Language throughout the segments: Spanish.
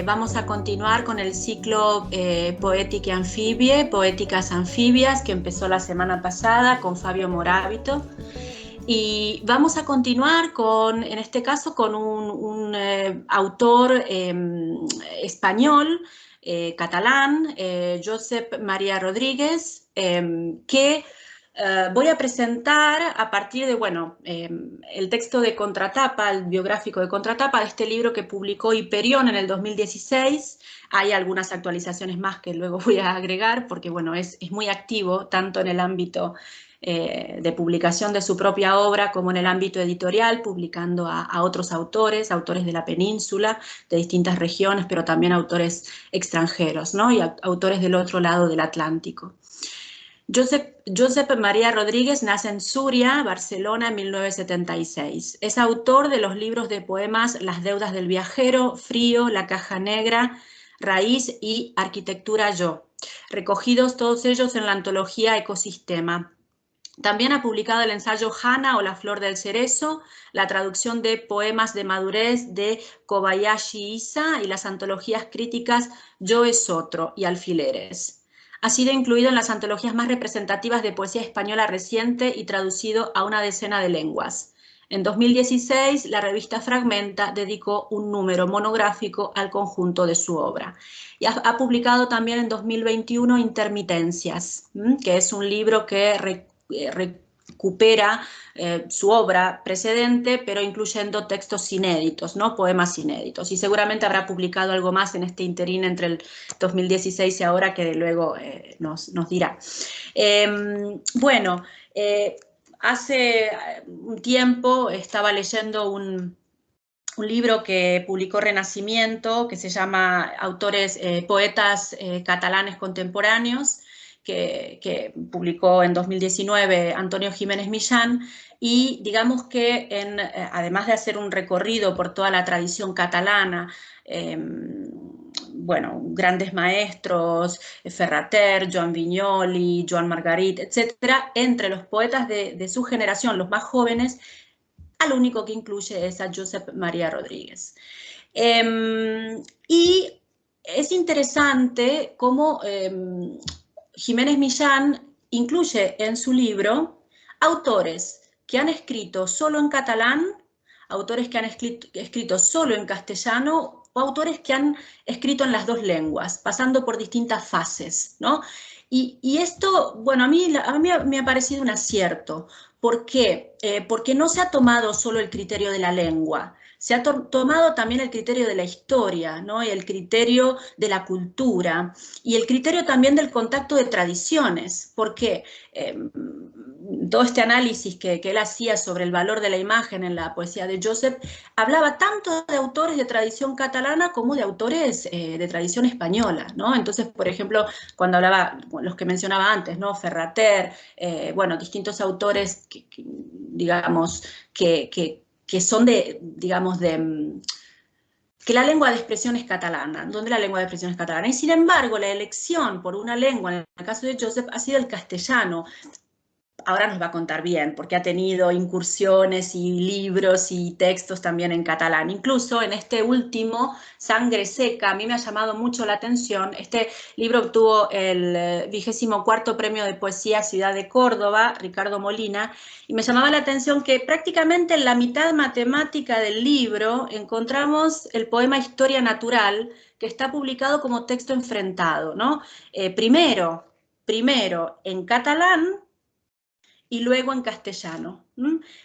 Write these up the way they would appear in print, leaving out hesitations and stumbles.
vamos a continuar con el ciclo Poética Anfibie, Poéticas Anfibias, que empezó la semana pasada con Fabio Morábito. Y vamos a continuar con, en este caso, con un autor español, catalán, Josep María Rodríguez, que voy a presentar a partir de, bueno, el texto de contratapa, el biográfico de contratapa de este libro que publicó Hiperión en el 2016. Hay algunas actualizaciones más que luego voy a agregar porque, bueno, es muy activo tanto en el ámbito de publicación de su propia obra como en el ámbito editorial, publicando a otros autores de la península, de distintas regiones, pero también autores extranjeros, ¿no? Y autores del otro lado del Atlántico. Josep María Rodríguez nace en Súria, Barcelona, en 1976. Es autor de los libros de poemas Las deudas del viajero, Frío, La caja negra, Raíz y Arquitectura Yo, recogidos todos ellos en la antología Ecosistema. También ha publicado el ensayo Hana o La flor del cerezo, la traducción de poemas de madurez de Kobayashi Isa y las antologías críticas Yo es otro y Alfileres. Ha sido incluido en las antologías más representativas de poesía española reciente y traducido a una decena de lenguas. En 2016, la revista Fragmenta dedicó un número monográfico al conjunto de su obra. Y ha publicado también en 2021 Intermitencias, que es un libro que recupera su obra precedente, pero incluyendo textos inéditos, ¿no? Poemas inéditos. Y seguramente habrá publicado algo más en este interín entre el 2016 y ahora, que luego nos dirá. Bueno, hace un tiempo estaba leyendo un libro que publicó Renacimiento, que se llama Poetas catalanes contemporáneos, que publicó en 2019 Antonio Jiménez Millán, y digamos que además de hacer un recorrido por toda la tradición catalana, bueno, grandes maestros, Ferrater, Joan Vinyoli, Joan Margarit, etcétera, entre los poetas de su generación, los más jóvenes, al único que incluye es a Josep María Rodríguez. Y es interesante cómo Jiménez Millán incluye en su libro autores que han escrito solo en catalán, autores que han escrito solo en castellano, o autores que han escrito en las dos lenguas, pasando por distintas fases, ¿no? Y esto, bueno, a mí me ha parecido un acierto. ¿Por qué? Porque no se ha tomado solo el criterio de la lengua, se ha tomado también el criterio de la historia, ¿no? Y el criterio de la cultura, y el criterio también del contacto de tradiciones. ¿Por qué? Todo este análisis que él hacía sobre el valor de la imagen en la poesía de Josep, hablaba tanto de autores de tradición catalana como de autores de tradición española, ¿no? Entonces, por ejemplo, cuando hablaba, los que mencionaba antes, ¿no? Ferrater, bueno, distintos autores digamos, que son digamos, que la lengua de expresión es catalana, donde la lengua de expresión es catalana. Y sin embargo, la elección por una lengua, en el caso de Josep, ha sido el castellano. Ahora nos va a contar bien, porque ha tenido incursiones y libros y textos también en catalán. Incluso en este último, Sangre Seca, a mí me ha llamado mucho la atención. Este libro obtuvo el 24º Premio de Poesía Ciudad de Córdoba, Ricardo Molina, y me llamaba la atención que prácticamente en la mitad matemática del libro encontramos el poema Historia Natural, que está publicado como texto enfrentado, ¿no? Primero en catalán, y luego en castellano.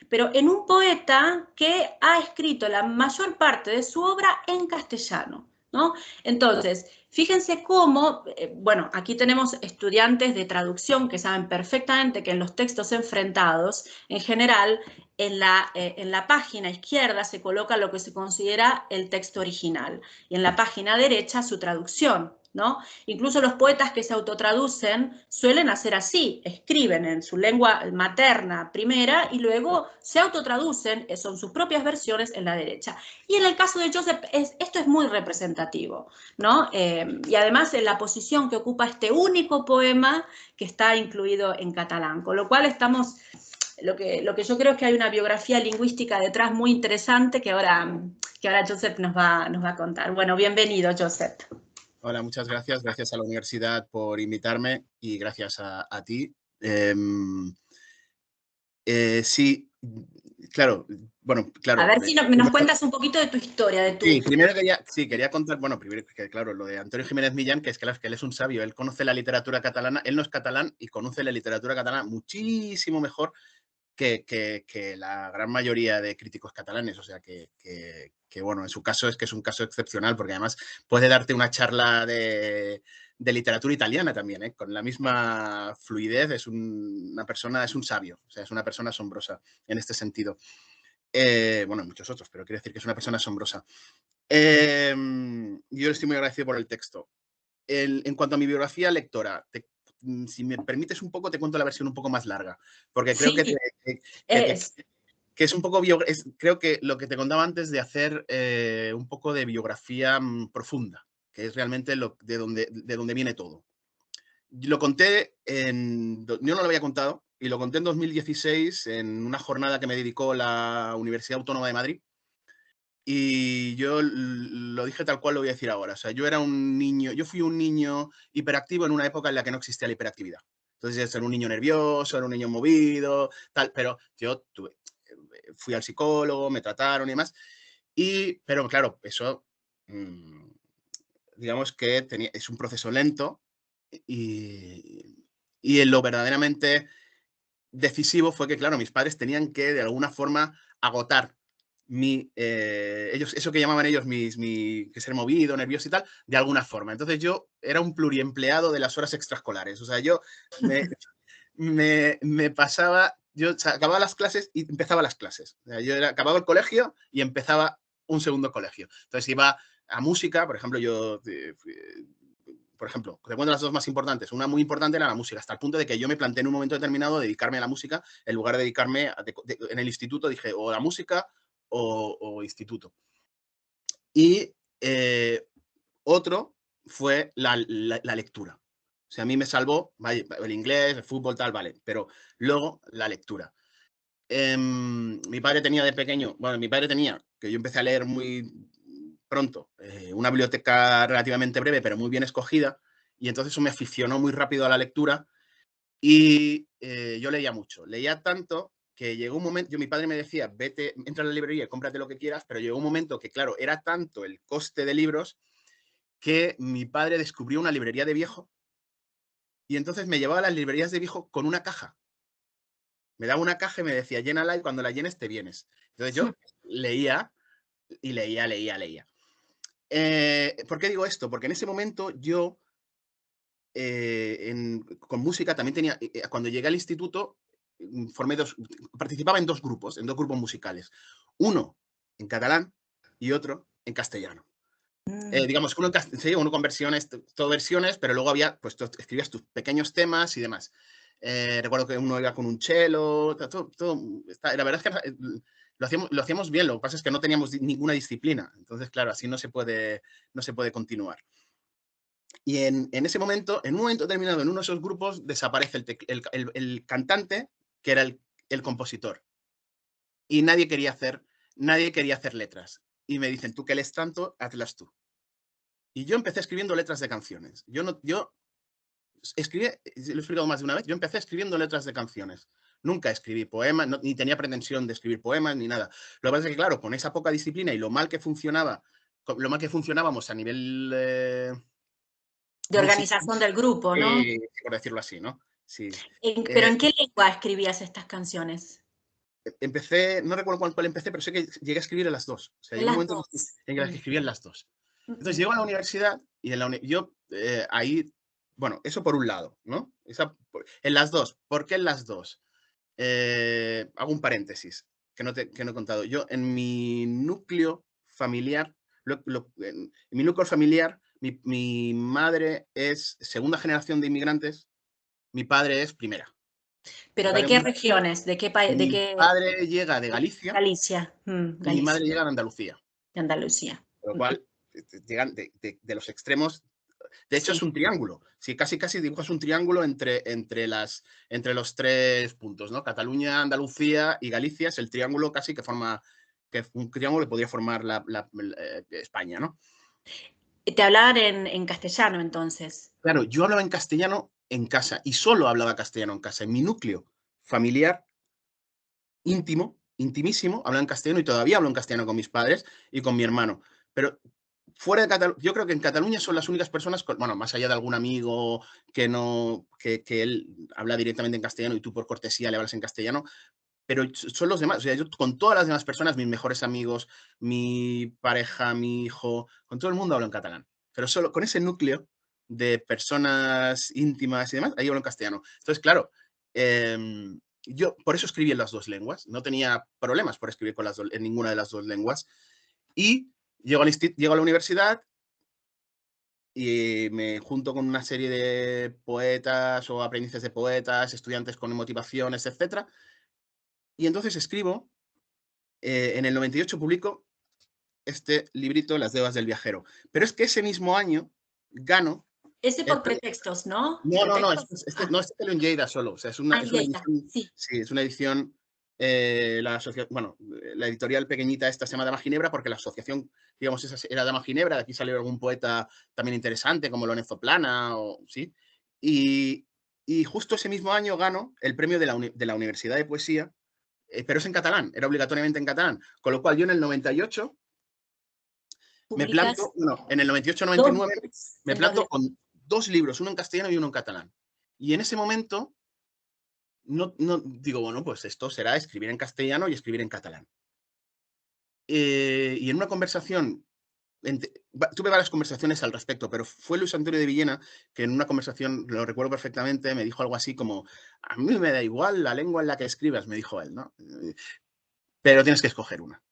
Pero en un poeta que ha escrito la mayor parte de su obra en castellano, ¿no? Entonces, fíjense cómo, bueno, aquí tenemos estudiantes de traducción que saben perfectamente que en los textos enfrentados, en general, en la página izquierda se coloca lo que se considera el texto original y en la página derecha su traducción, ¿no? Incluso los poetas que se autotraducen suelen hacer así, escriben en su lengua materna primera y luego se autotraducen, son sus propias versiones en la derecha. Y en el caso de Josep, esto es muy representativo, ¿no? Y además en la posición que ocupa este único poema que está incluido en catalán, con lo cual estamos lo que yo creo es que hay una biografía lingüística detrás muy interesante que ahora Josep nos va a contar. Bueno, bienvenido, Josep. Hola, muchas gracias. Gracias a la universidad por invitarme y gracias a ti. Sí, claro, bueno, claro. A ver si nos cuentas un poquito de tu historia, de tu... Sí, primero quería contar, bueno, primero que claro, lo de Antonio Jiménez Millán, que es que él es un sabio, él conoce la literatura catalana, él no es catalán y conoce la literatura catalana muchísimo mejor que la gran mayoría de críticos catalanes, o sea que bueno, en su caso es que es un caso excepcional, porque además puede darte una charla de literatura italiana también, ¿eh? Con la misma fluidez, es un sabio, o sea, es una persona asombrosa en este sentido. Bueno, muchos otros, pero quiero decir que es una persona asombrosa. Yo estoy muy agradecido por el texto. En cuanto a mi biografía lectora, si me permites un poco, te cuento la versión un poco más larga, porque creo Sí, que es un poco creo que lo que te contaba antes de hacer un poco de biografía profunda, que es realmente de donde viene todo. Lo conté yo no lo había contado, y lo conté en 2016 en una jornada que me dedicó la Universidad Autónoma de Madrid. Y yo lo dije tal cual lo voy a decir ahora. O sea, yo fui un niño hiperactivo en una época en la que no existía la hiperactividad. Entonces, era un niño nervioso, era un niño movido, tal, pero yo fui al psicólogo, me trataron y demás. Pero claro, eso, digamos que es un proceso lento y en lo verdaderamente decisivo fue que, claro, mis padres tenían que, de alguna forma, agotar eso que llamaban ellos que ser movido, nervioso y tal, de alguna forma. Entonces yo era un pluriempleado de las horas extraescolares. O sea, yo me pasaba, yo acababa las clases y empezaba las clases. O sea, acababa el colegio y empezaba un segundo colegio. Entonces iba a música, por ejemplo, por ejemplo, te cuento las dos más importantes. Una muy importante era la música, hasta el punto de que yo me planteé en un momento determinado dedicarme a la música, en lugar de dedicarme en el instituto, dije o la música o instituto. Y otro fue la lectura. O sea, a mí me salvó, vaya, el inglés, el fútbol, tal, vale, pero luego la lectura. Mi padre tenía de pequeño, que yo empecé a leer muy pronto, una biblioteca relativamente breve, pero muy bien escogida, y entonces eso me aficionó muy rápido a la lectura y yo leía mucho. Leía tanto que llegó un momento, mi padre me decía, vete, entra a la librería, cómprate lo que quieras, pero llegó un momento que, claro, era tanto el coste de libros que mi padre descubrió una librería de viejo y entonces me llevaba a las librerías de viejo con una caja. Me daba una caja y me decía, llénala y cuando la llenes te vienes. Entonces yo leía y leía. ¿Por qué digo esto? Porque en ese momento yo, con música también tenía, cuando llegué al instituto, participaba en dos grupos musicales. Uno en catalán y otro en castellano. Digamos, uno con versiones, todo versiones, pero luego había, pues tú escribías tus pequeños temas y demás. Recuerdo que uno iba con un cello, la verdad es que lo hacíamos bien, lo que pasa es que no teníamos ninguna disciplina. Entonces, claro, así no se puede continuar. Y en ese momento, en un momento determinado, en uno de esos grupos, desaparece el cantante, que era el compositor. Y nadie quería hacer letras. Y me dicen, tú que lees tanto, hazlas tú. Y yo empecé escribiendo letras de canciones. Yo escribí, lo he explicado más de una vez, yo empecé escribiendo letras de canciones. Nunca escribí poemas, ni tenía pretensión de escribir poemas, ni nada. Lo que pasa es que, claro, con esa poca disciplina y lo mal que funcionábamos a nivel de organización del grupo, ¿no? por decirlo así, ¿no? Sí. ¿Pero en qué lengua escribías estas canciones? Empecé, no recuerdo cuál empecé, pero sé que llegué a escribir en las dos. O sea, En llegó un las momento dos. en que escribí en las dos. Entonces llego a la universidad y yo ahí, bueno, eso por un lado, ¿no? En las dos. ¿Por qué en las dos? Hago un paréntesis que no he contado. Yo en mi núcleo familiar, en mi núcleo familiar, mi madre es segunda generación de inmigrantes, mi padre es primera. ¿Pero de qué regiones? ¿De qué país? ¿De Mi qué? padre llega de Galicia Galicia. y mi madre Galicia. llega de Andalucía. De Andalucía. Con lo cual, llegan de los extremos De hecho, Sí. es un triángulo. Sí, casi dibujas un triángulo entre los 3 puntos, ¿no? Cataluña, Andalucía y Galicia es el triángulo casi que forma, que un triángulo que podría formar España, ¿no? Te hablaban en castellano, entonces. Claro, yo hablaba en castellano en casa y solo hablaba castellano en casa. En mi núcleo familiar íntimo, intimísimo, hablaba en castellano y todavía hablo en castellano con mis padres y con mi hermano. Pero fuera de Cataluña, yo creo que en Cataluña son las únicas personas, bueno, más allá de algún amigo que no, que él habla directamente en castellano y tú por cortesía le hablas en castellano, pero son los demás. O sea, yo con todas las demás personas, mis mejores amigos, mi pareja, mi hijo, con todo el mundo hablo en catalán. Pero solo con ese núcleo de personas íntimas y demás, ahí hablo en castellano. Entonces, claro, yo por eso escribí en las 2 lenguas. No tenía problemas por escribir en ninguna de las 2 lenguas. Y llego a la universidad y me junto con una serie de poetas o aprendices de poetas, estudiantes con motivaciones, etcétera. Y entonces escribo, en el 98 publico este librito, Las Devas del Viajero. Pero es que ese mismo año gano Ese el por premio. pretextos, ¿no? No, ¿Pretextos? no, este te lo en Lleida solo. O sea, Ah, es una Lleida, edición, sí. sí, es una edición, bueno, la editorial pequeñita esta se llama Dama Ginebra porque la asociación, digamos, esa era Dama Ginebra, de aquí salió algún poeta también interesante como Lorenzo Plana, ¿sí? Y, y justo ese mismo año gano el premio de la Universidad de Poesía, pero es en catalán, era obligatoriamente en catalán. Con lo cual yo en el 98 me Publicas planto, bueno, en el 2 98-99 libros me en 2 planto lenguas. con 2 libros, uno en castellano y uno en catalán. Y en ese momento no digo, bueno, pues esto será escribir en castellano y escribir en catalán. Y en una conversación, tuve varias conversaciones al respecto, pero fue Luis Antonio de Villena que en una conversación, lo recuerdo perfectamente, me dijo algo así como, a mí me da igual la lengua en la que escribas, me dijo él, ¿no? Pero tienes que escoger una.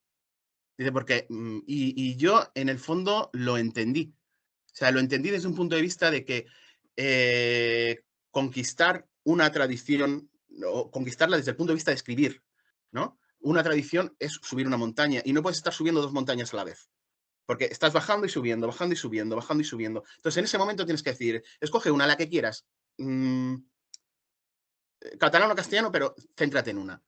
Dice, porque, y yo en el fondo lo entendí. O sea, lo entendí desde un punto de vista de que conquistar una tradición, o conquistarla desde el punto de vista de escribir, ¿no? Una tradición es subir una montaña y no puedes estar subiendo 2 montañas a la vez. Porque estás bajando y subiendo, bajando y subiendo, bajando y subiendo. Entonces, en ese momento tienes que decir, escoge una, la que quieras, catalán o castellano, pero céntrate en una.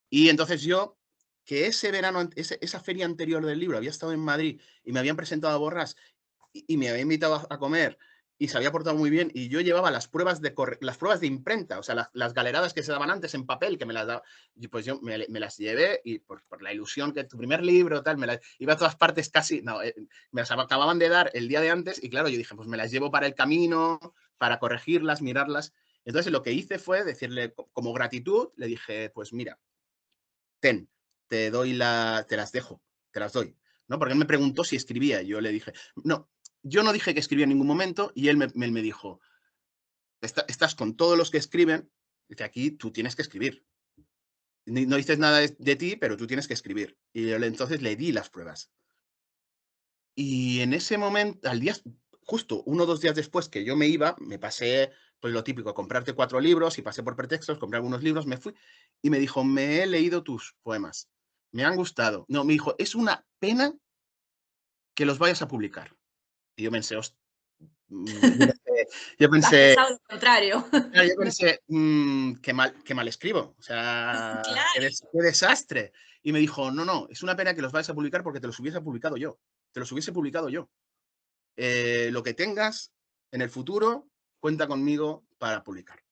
Y entonces yo, que ese verano, esa feria anterior del libro, había estado en Madrid y me habían presentado a Borrás y me había invitado a comer y se había portado muy bien y yo llevaba las pruebas de imprenta, o sea, las galeradas que se daban antes en papel, que me las daba, y pues yo me las llevé y por la ilusión que tu primer libro, tal, iba a todas partes casi, no, me las acababan de dar el día de antes y claro, yo dije, pues me las llevo para el camino, para corregirlas, mirarlas. Entonces lo que hice fue decirle, como gratitud, le dije, pues mira, ten, te las dejo, te las doy, ¿no? Porque él me preguntó si escribía, y yo le dije, no, yo no dije que escribía en ningún momento, y él me dijo, estás con todos los que escriben, dice, aquí tú tienes que escribir. No dices nada de ti, pero tú tienes que escribir. Y yo entonces le di las pruebas. Y en ese momento, justo 1 o 2 días después que yo me iba, me pasé, pues lo típico, comprarte 4 libros y pasé por pretextos, compré algunos libros, me fui y me dijo, me he leído tus poemas, me han gustado. No, me dijo, es una pena que los vayas a publicar. Y yo pensé, yo Has pensé, pensado lo contrario. claro, yo No, pensé, qué mal escribo, o sea, claro. qué desastre. Y me dijo, no, es una pena que los vayas a publicar porque te los hubiese publicado yo, te los hubiese publicado yo. Lo que tengas en el futuro, cuenta conmigo para publicar. O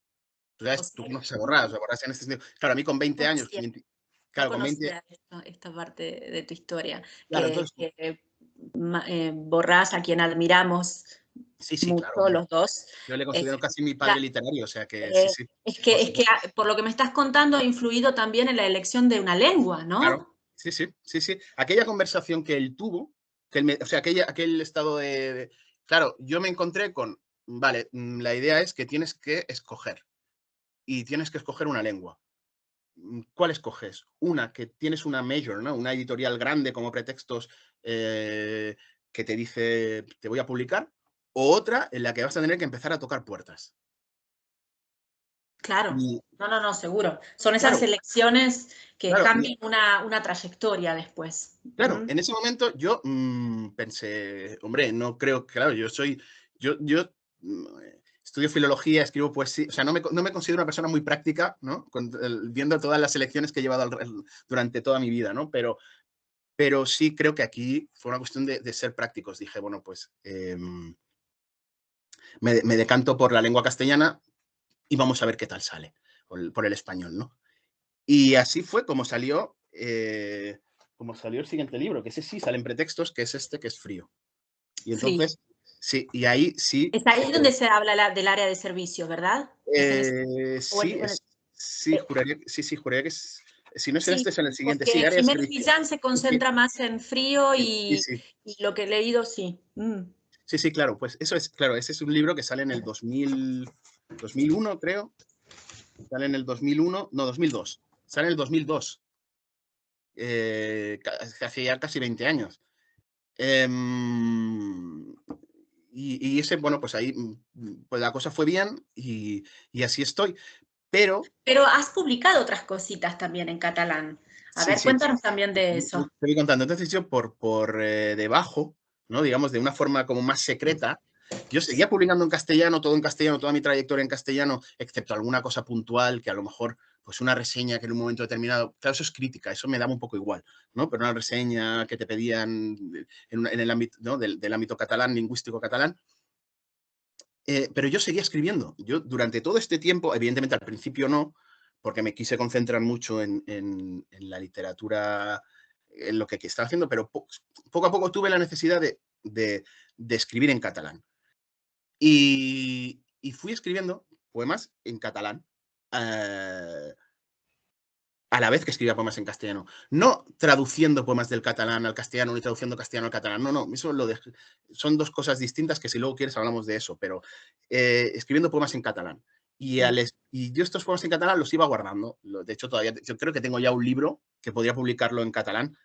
Tú sea, conoces a Borrás, o Borrás en este sentido. Claro, a mí con 20 años, conocía, no claro, con 20, conocía esta parte de tu historia, claro, entonces, que Borrás, a quien admiramos sí, claro, mucho hombre. los dos, Yo le es, considero casi mi padre la- literario, o sea que sí, sí, por es que supuesto. por lo que me estás contando ha influido también en la elección de una lengua, Claro, ¿no? sí. Aquella conversación que él tuvo, o sea, aquel estado claro, yo me encontré con, vale, la idea es que tienes que escoger, y tienes que escoger una lengua. ¿Cuál escoges? Una que tienes una major, ¿no? Una editorial grande como pretextos, que te dice, te voy a publicar, o otra en la que vas a tener que empezar a tocar puertas. Claro. Y No, seguro. Son esas claro, elecciones que claro, cambian una trayectoria después. claro, en ese momento yo pensé, hombre, no creo, claro, yo estudio filología, escribo poesía, o sea, no me considero una persona muy práctica, ¿no? Viendo todas las elecciones que he llevado durante toda mi vida, ¿no? Pero sí creo que aquí fue una cuestión de ser prácticos. Dije, bueno, pues me decanto por la lengua castellana y vamos a ver qué tal sale por el español, ¿no? Y así fue como salió el siguiente libro, que ese sí sale en pretextos, que es este, que es Frío. Y entonces, Frío. sí, y ahí sí. Es ahí donde se habla del área de servicios, ¿verdad? Sí, juraría que es. Si no es en este, Sí, es en el siguiente. Sí, porque área de Jiménez servicio. Millán se Sí, concentra más en Frío sí, sí. y lo que he leído, sí. Sí, sí, claro, pues eso es, claro, ese es un libro que sale en el 2001, creo. Sale en el 2001, no, 2002. Sale en el 2002. Hace ya casi 20 años. Y ese, bueno, pues ahí pues la cosa fue bien y así estoy. Pero Pero has publicado otras cositas también en catalán. A sí, ver, sí, cuéntanos también de te eso. voy contando. Entonces yo por debajo, ¿no? Digamos, de una forma como más secreta, yo seguía publicando en castellano, todo en castellano, toda mi trayectoria en castellano, excepto alguna cosa puntual que a lo mejor, pues una reseña que en un momento determinado, claro, eso es crítica, eso me daba un poco igual, ¿no? Pero una reseña que te pedían en el ámbito, ¿no? del ámbito catalán, lingüístico catalán. Pero yo seguía escribiendo. Yo durante todo este tiempo, evidentemente al principio no, porque me quise concentrar mucho en la literatura, en lo que estaba haciendo, pero poco a poco tuve la necesidad de escribir en catalán. Y fui escribiendo poemas en catalán. eh, a la vez que escribía poemas en castellano. No traduciendo poemas del catalán al castellano ni traduciendo castellano al catalán. No, no, eso son dos cosas distintas que si luego quieres hablamos de eso, pero escribiendo poemas en catalán. Y, Sí. y yo estos poemas en catalán los iba guardando. De hecho, todavía yo creo que tengo ya un libro que podría publicarlo en catalán.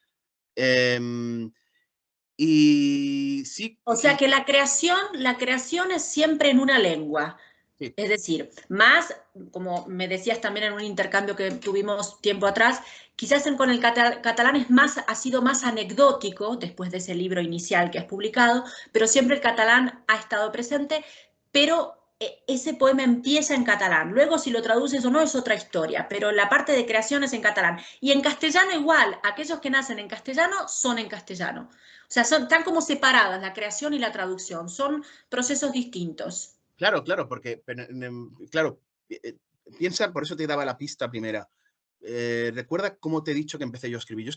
Y sí, O sea que la creación es siempre en una lengua. sí, Es decir, más, como me decías también en un intercambio que tuvimos tiempo atrás, quizás con el catalán ha sido más anecdótico después de ese libro inicial que has publicado, pero siempre el catalán ha estado presente, pero ese poema empieza en catalán. Luego si lo traduces o no es otra historia, pero la parte de creación es en catalán. Y en castellano igual, aquellos que nacen en castellano son en castellano. O sea, están como separadas la creación y la traducción, son procesos distintos. claro, claro, porque, claro, piensa, por eso te daba la pista primera. Recuerda cómo te he dicho que empecé yo a escribir.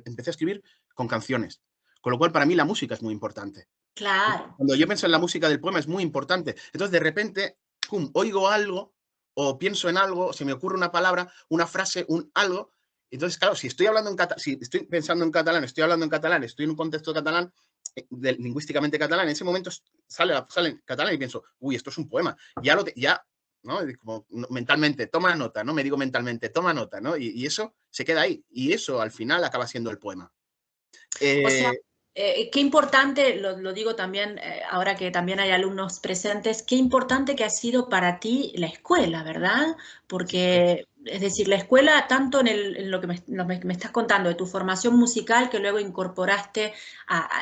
Empecé a escribir con canciones, con lo cual para mí la música es muy importante. Claro. Cuando yo pienso en la música del poema es muy importante. Entonces, de repente, pum, oigo algo o pienso en algo, se me ocurre una palabra, una frase, un algo. Entonces, claro, si estoy hablando en catalán, si estoy pensando en catalán, estoy hablando en catalán, estoy en un contexto catalán, lingüísticamente catalán, en ese momento sale en catalán y pienso, uy, esto es un poema. Ya, ¿no? Como mentalmente, toma nota, ¿no? Me digo mentalmente, toma nota, ¿no? Y eso se queda ahí. Y eso al final acaba siendo el poema. O sea, Eh, qué importante, lo digo también, ahora que también hay alumnos presentes, qué importante que ha sido para ti la escuela, ¿verdad? sí, sí. Porque, es decir, la escuela, tanto en lo que me estás contando, de tu formación musical, que luego incorporaste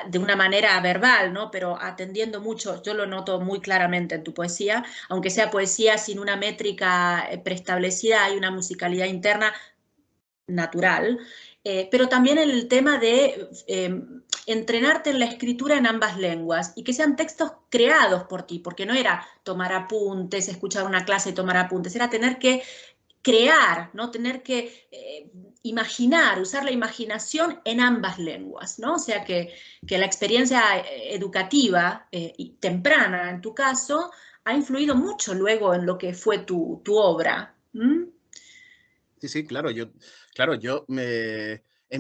de una manera verbal, ¿no? Pero atendiendo mucho, yo lo noto muy claramente en tu poesía, aunque sea poesía sin una métrica preestablecida, hay una musicalidad interna natural, pero también el tema de entrenarte en la escritura en ambas lenguas y que sean textos creados por ti, porque no era tomar apuntes, escuchar una clase y tomar apuntes, era tener que crear, ¿no? Tener que imaginar, usar la imaginación en ambas lenguas, ¿no? O sea que la experiencia educativa y temprana, en tu caso, ha influido mucho luego en lo que fue tu obra. Sí, sí, claro, en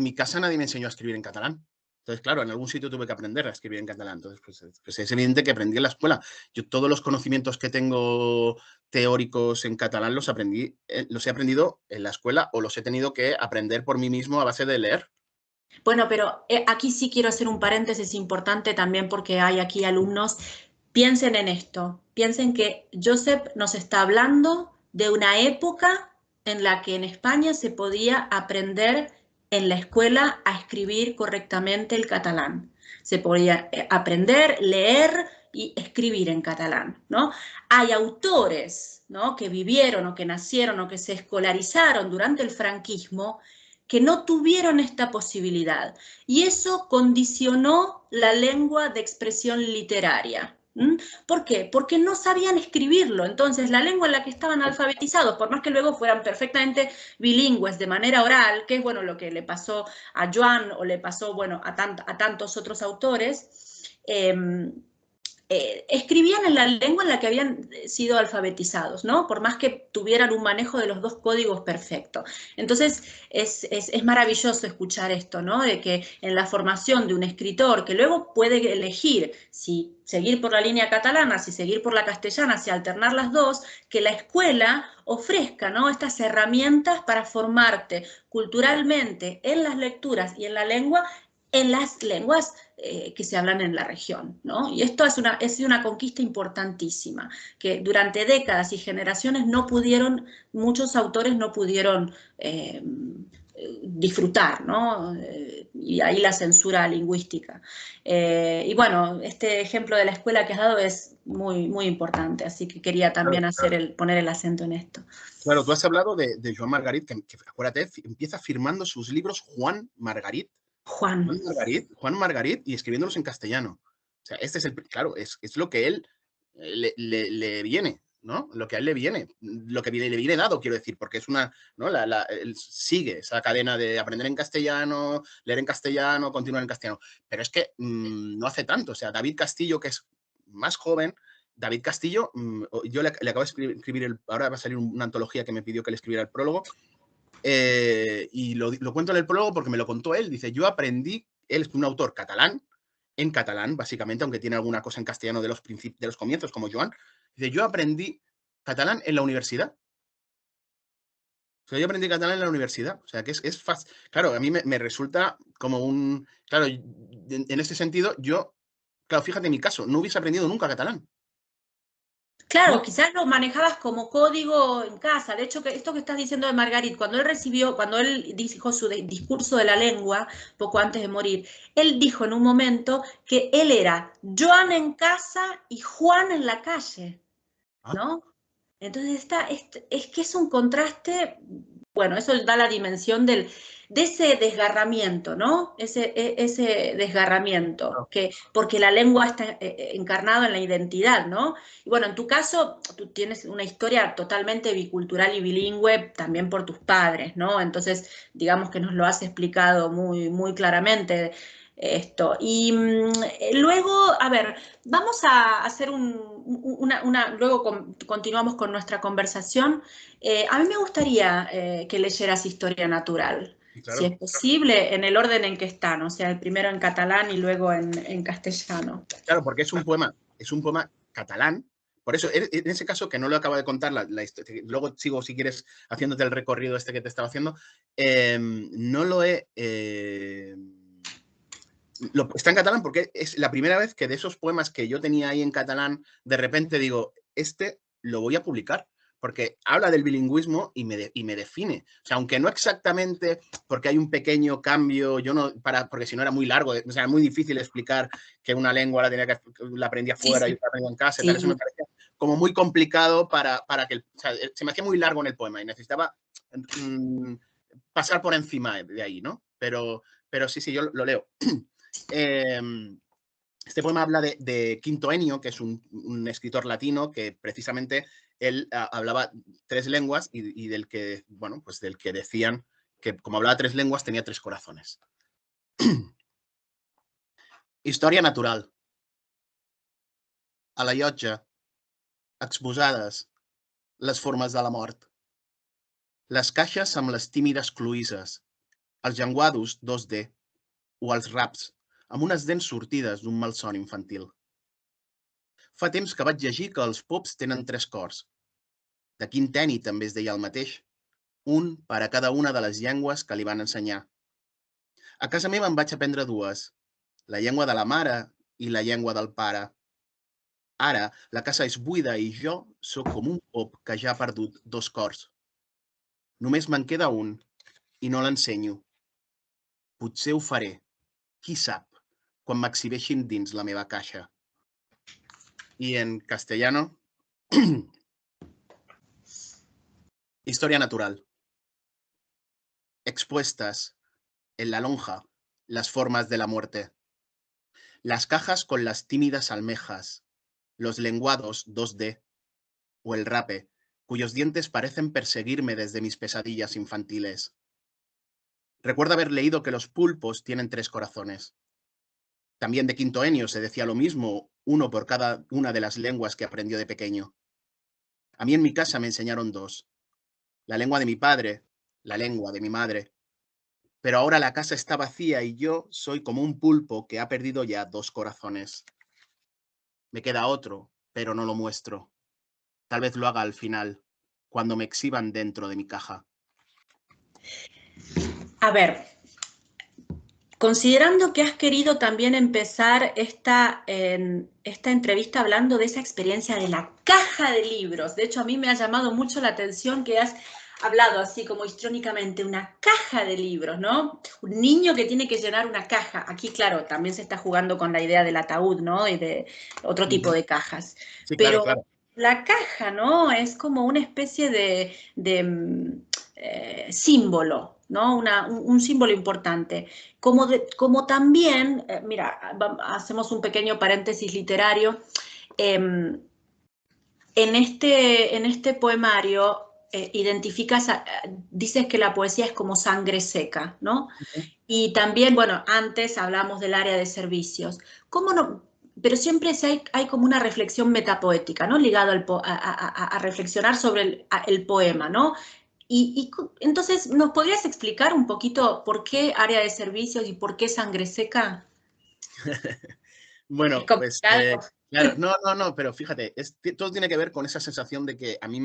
mi casa nadie me enseñó a escribir en catalán. Entonces, claro, en algún sitio tuve que aprender a escribir en catalán. Entonces, pues es evidente que aprendí en la escuela. Yo todos los conocimientos que tengo teóricos en catalán los he aprendido en la escuela o los he tenido que aprender por mí mismo a base de leer. Bueno, pero aquí sí quiero hacer un paréntesis importante también porque hay aquí alumnos. Piensen en esto, piensen que Josep nos está hablando de una época en la que en España se podía aprender en la escuela a escribir correctamente el catalán. Se podía aprender, leer y escribir en catalán, ¿no? Hay autores, ¿no?, que vivieron o que nacieron o que se escolarizaron durante el franquismo que no tuvieron esta posibilidad y eso condicionó la lengua de expresión literaria. ¿Por qué? Porque no sabían escribirlo. Entonces, la lengua en la que estaban alfabetizados, por más que luego fueran perfectamente bilingües de manera oral, que es bueno lo que le pasó a Joan o le pasó bueno a tantos otros autores, escribían en la lengua en la que habían sido alfabetizados, ¿no? Por más que tuvieran un manejo de los dos códigos perfecto. Entonces, es maravilloso escuchar esto, ¿no? De que en la formación de un escritor que luego puede elegir si seguir por la línea catalana, si seguir por la castellana, si alternar las dos, que la escuela ofrezca, ¿no?, estas herramientas para formarte culturalmente en las lecturas y en la lengua, en las lenguas que se hablan en la región, ¿no? Y esto es una conquista importantísima, que durante décadas y generaciones no pudieron, muchos autores no pudieron disfrutar, ¿no? Y ahí la censura lingüística. Y bueno, este ejemplo de la escuela que has dado es muy, muy importante, así que quería también poner el acento en esto. Claro, tú has hablado de Joan Margarit, que acuérdate, empieza firmando sus libros Juan Margarit. Juan Margarit y escribiéndolos en castellano. O sea, este es claro, es lo que él le viene, ¿no? Lo que a él le viene, lo que le viene dado, quiero decir, porque es una, ¿no? Él sigue esa cadena de aprender en castellano, leer en castellano, continuar en castellano. Pero es que no hace tanto. O sea, David Castillo, que es más joven, David Castillo, yo le acabo de escribir, ahora va a salir una antología que me pidió que le escribiera el prólogo, y lo cuento en el prólogo porque me lo contó él. Dice, yo aprendí, él es un autor catalán, en catalán, básicamente, aunque tiene alguna cosa en castellano de los comienzos, como Joan. Dice, yo aprendí catalán en la universidad. O sea, yo aprendí catalán en la universidad. O sea, que es fácil. Claro, a mí me resulta como un... Claro, en este sentido, claro, fíjate en mi caso, no hubiese aprendido nunca catalán. Claro, No. quizás lo manejabas como código en casa. De hecho, esto que estás diciendo de Margarit, cuando él dijo su discurso de la lengua, poco antes de morir, él dijo en un momento que él era Joan en casa y Juan en la calle, ¿no? Entonces es que es un contraste, bueno, eso da la dimensión de ese desgarramiento, ¿no? Ese desgarramiento, porque la lengua está encarnada en la identidad, ¿no? Y bueno, en tu caso, tú tienes una historia totalmente bicultural y bilingüe también por tus padres, ¿no? Entonces, digamos que nos lo has explicado muy, muy claramente esto. Y luego, a ver, vamos a hacer luego continuamos con nuestra conversación. A mí me gustaría que leyeras Historia Natural, Claro. si es posible, en el orden en que están, o sea, el primero en catalán y luego en castellano. Claro, porque es un poema catalán. Por eso, en ese caso, que no lo acabo de contar, luego sigo, si quieres, haciéndote el recorrido este que te estaba haciendo, no lo he... está en catalán porque es la primera vez que de esos poemas que yo tenía ahí en catalán, de repente digo, este lo voy a publicar, porque habla del bilingüismo y me define. O sea, aunque no exactamente, porque hay un pequeño cambio, porque si no era muy largo, o sea, muy difícil explicar que una lengua la aprendí afuera y otra aprendí en casa, y tal, eso me parecía como muy complicado para que, o sea, se me hacía muy largo en el poema y necesitaba pasar por encima de ahí, ¿no? Pero sí, yo lo leo. Este poema habla de Quinto Ennio, que es un escritor latino que precisamente él hablaba 3 lenguas y del que, bueno, pues del que decían que como hablaba 3 lenguas tenía 3 corazones. Història natural. A la llotja, exposades les formes de la mort. Les caixes amb les tímides cloïsses, els llenguados 2D o els raps amb unes dents sortides d'un malson infantil. Fa temps que vaig llegir que els pops tenen 3 cors. De Quinteni també es deia el mateix, un per a cada una de les llengües que li van ensenyar. A casa meva en vaig aprendre 2, la llengua de la mare i la llengua del pare. Ara la casa és buida i jo sóc com un pop que ja ha perdut 2 cors. Només me'n queda un i no l'ensenyo. Potser ho faré, qui sap, quan m'exhibeixin dins la meva caixa. Y en castellano, historia natural. Expuestas en la lonja las formas de la muerte. Las cajas con las tímidas almejas, los lenguados 2D o el rape, cuyos dientes parecen perseguirme desde mis pesadillas infantiles. Recuerdo haber leído que los pulpos tienen 3 corazones. También de Quinto Enio se decía lo mismo, uno por cada una de las lenguas que aprendió de pequeño. A mí en mi casa me enseñaron 2, la lengua de mi padre, la lengua de mi madre. Pero ahora la casa está vacía y yo soy como un pulpo que ha perdido ya 2 corazones. Me queda otro, pero no lo muestro. Tal vez lo haga al final, cuando me exhiban dentro de mi caja. A ver, considerando que has querido también empezar esta entrevista hablando de esa experiencia de la caja de libros, de hecho a mí me ha llamado mucho la atención que has hablado así como histrónicamente, una caja de libros, ¿no? Un niño que tiene que llenar una caja. Aquí, claro, también se está jugando con la idea del ataúd, ¿no? Y de otro tipo de cajas. Sí, claro, Pero claro. la caja, ¿no? Es como una especie de símbolo, ¿no? Un símbolo importante. Como también, mira, hacemos un pequeño paréntesis literario. En este poemario identificas, dices que la poesía es como sangre seca, ¿no? Y también, bueno, antes hablamos del área de servicios. ¿Cómo no? Pero siempre hay como una reflexión metapoética, ¿no? Ligado a reflexionar sobre el poema, ¿no? Entonces, ¿nos podrías explicar un poquito por qué área de servicios y por qué sangre seca? Es Bueno, pues complicado. claro, no, pero fíjate, todo tiene que ver con esa sensación de que a mí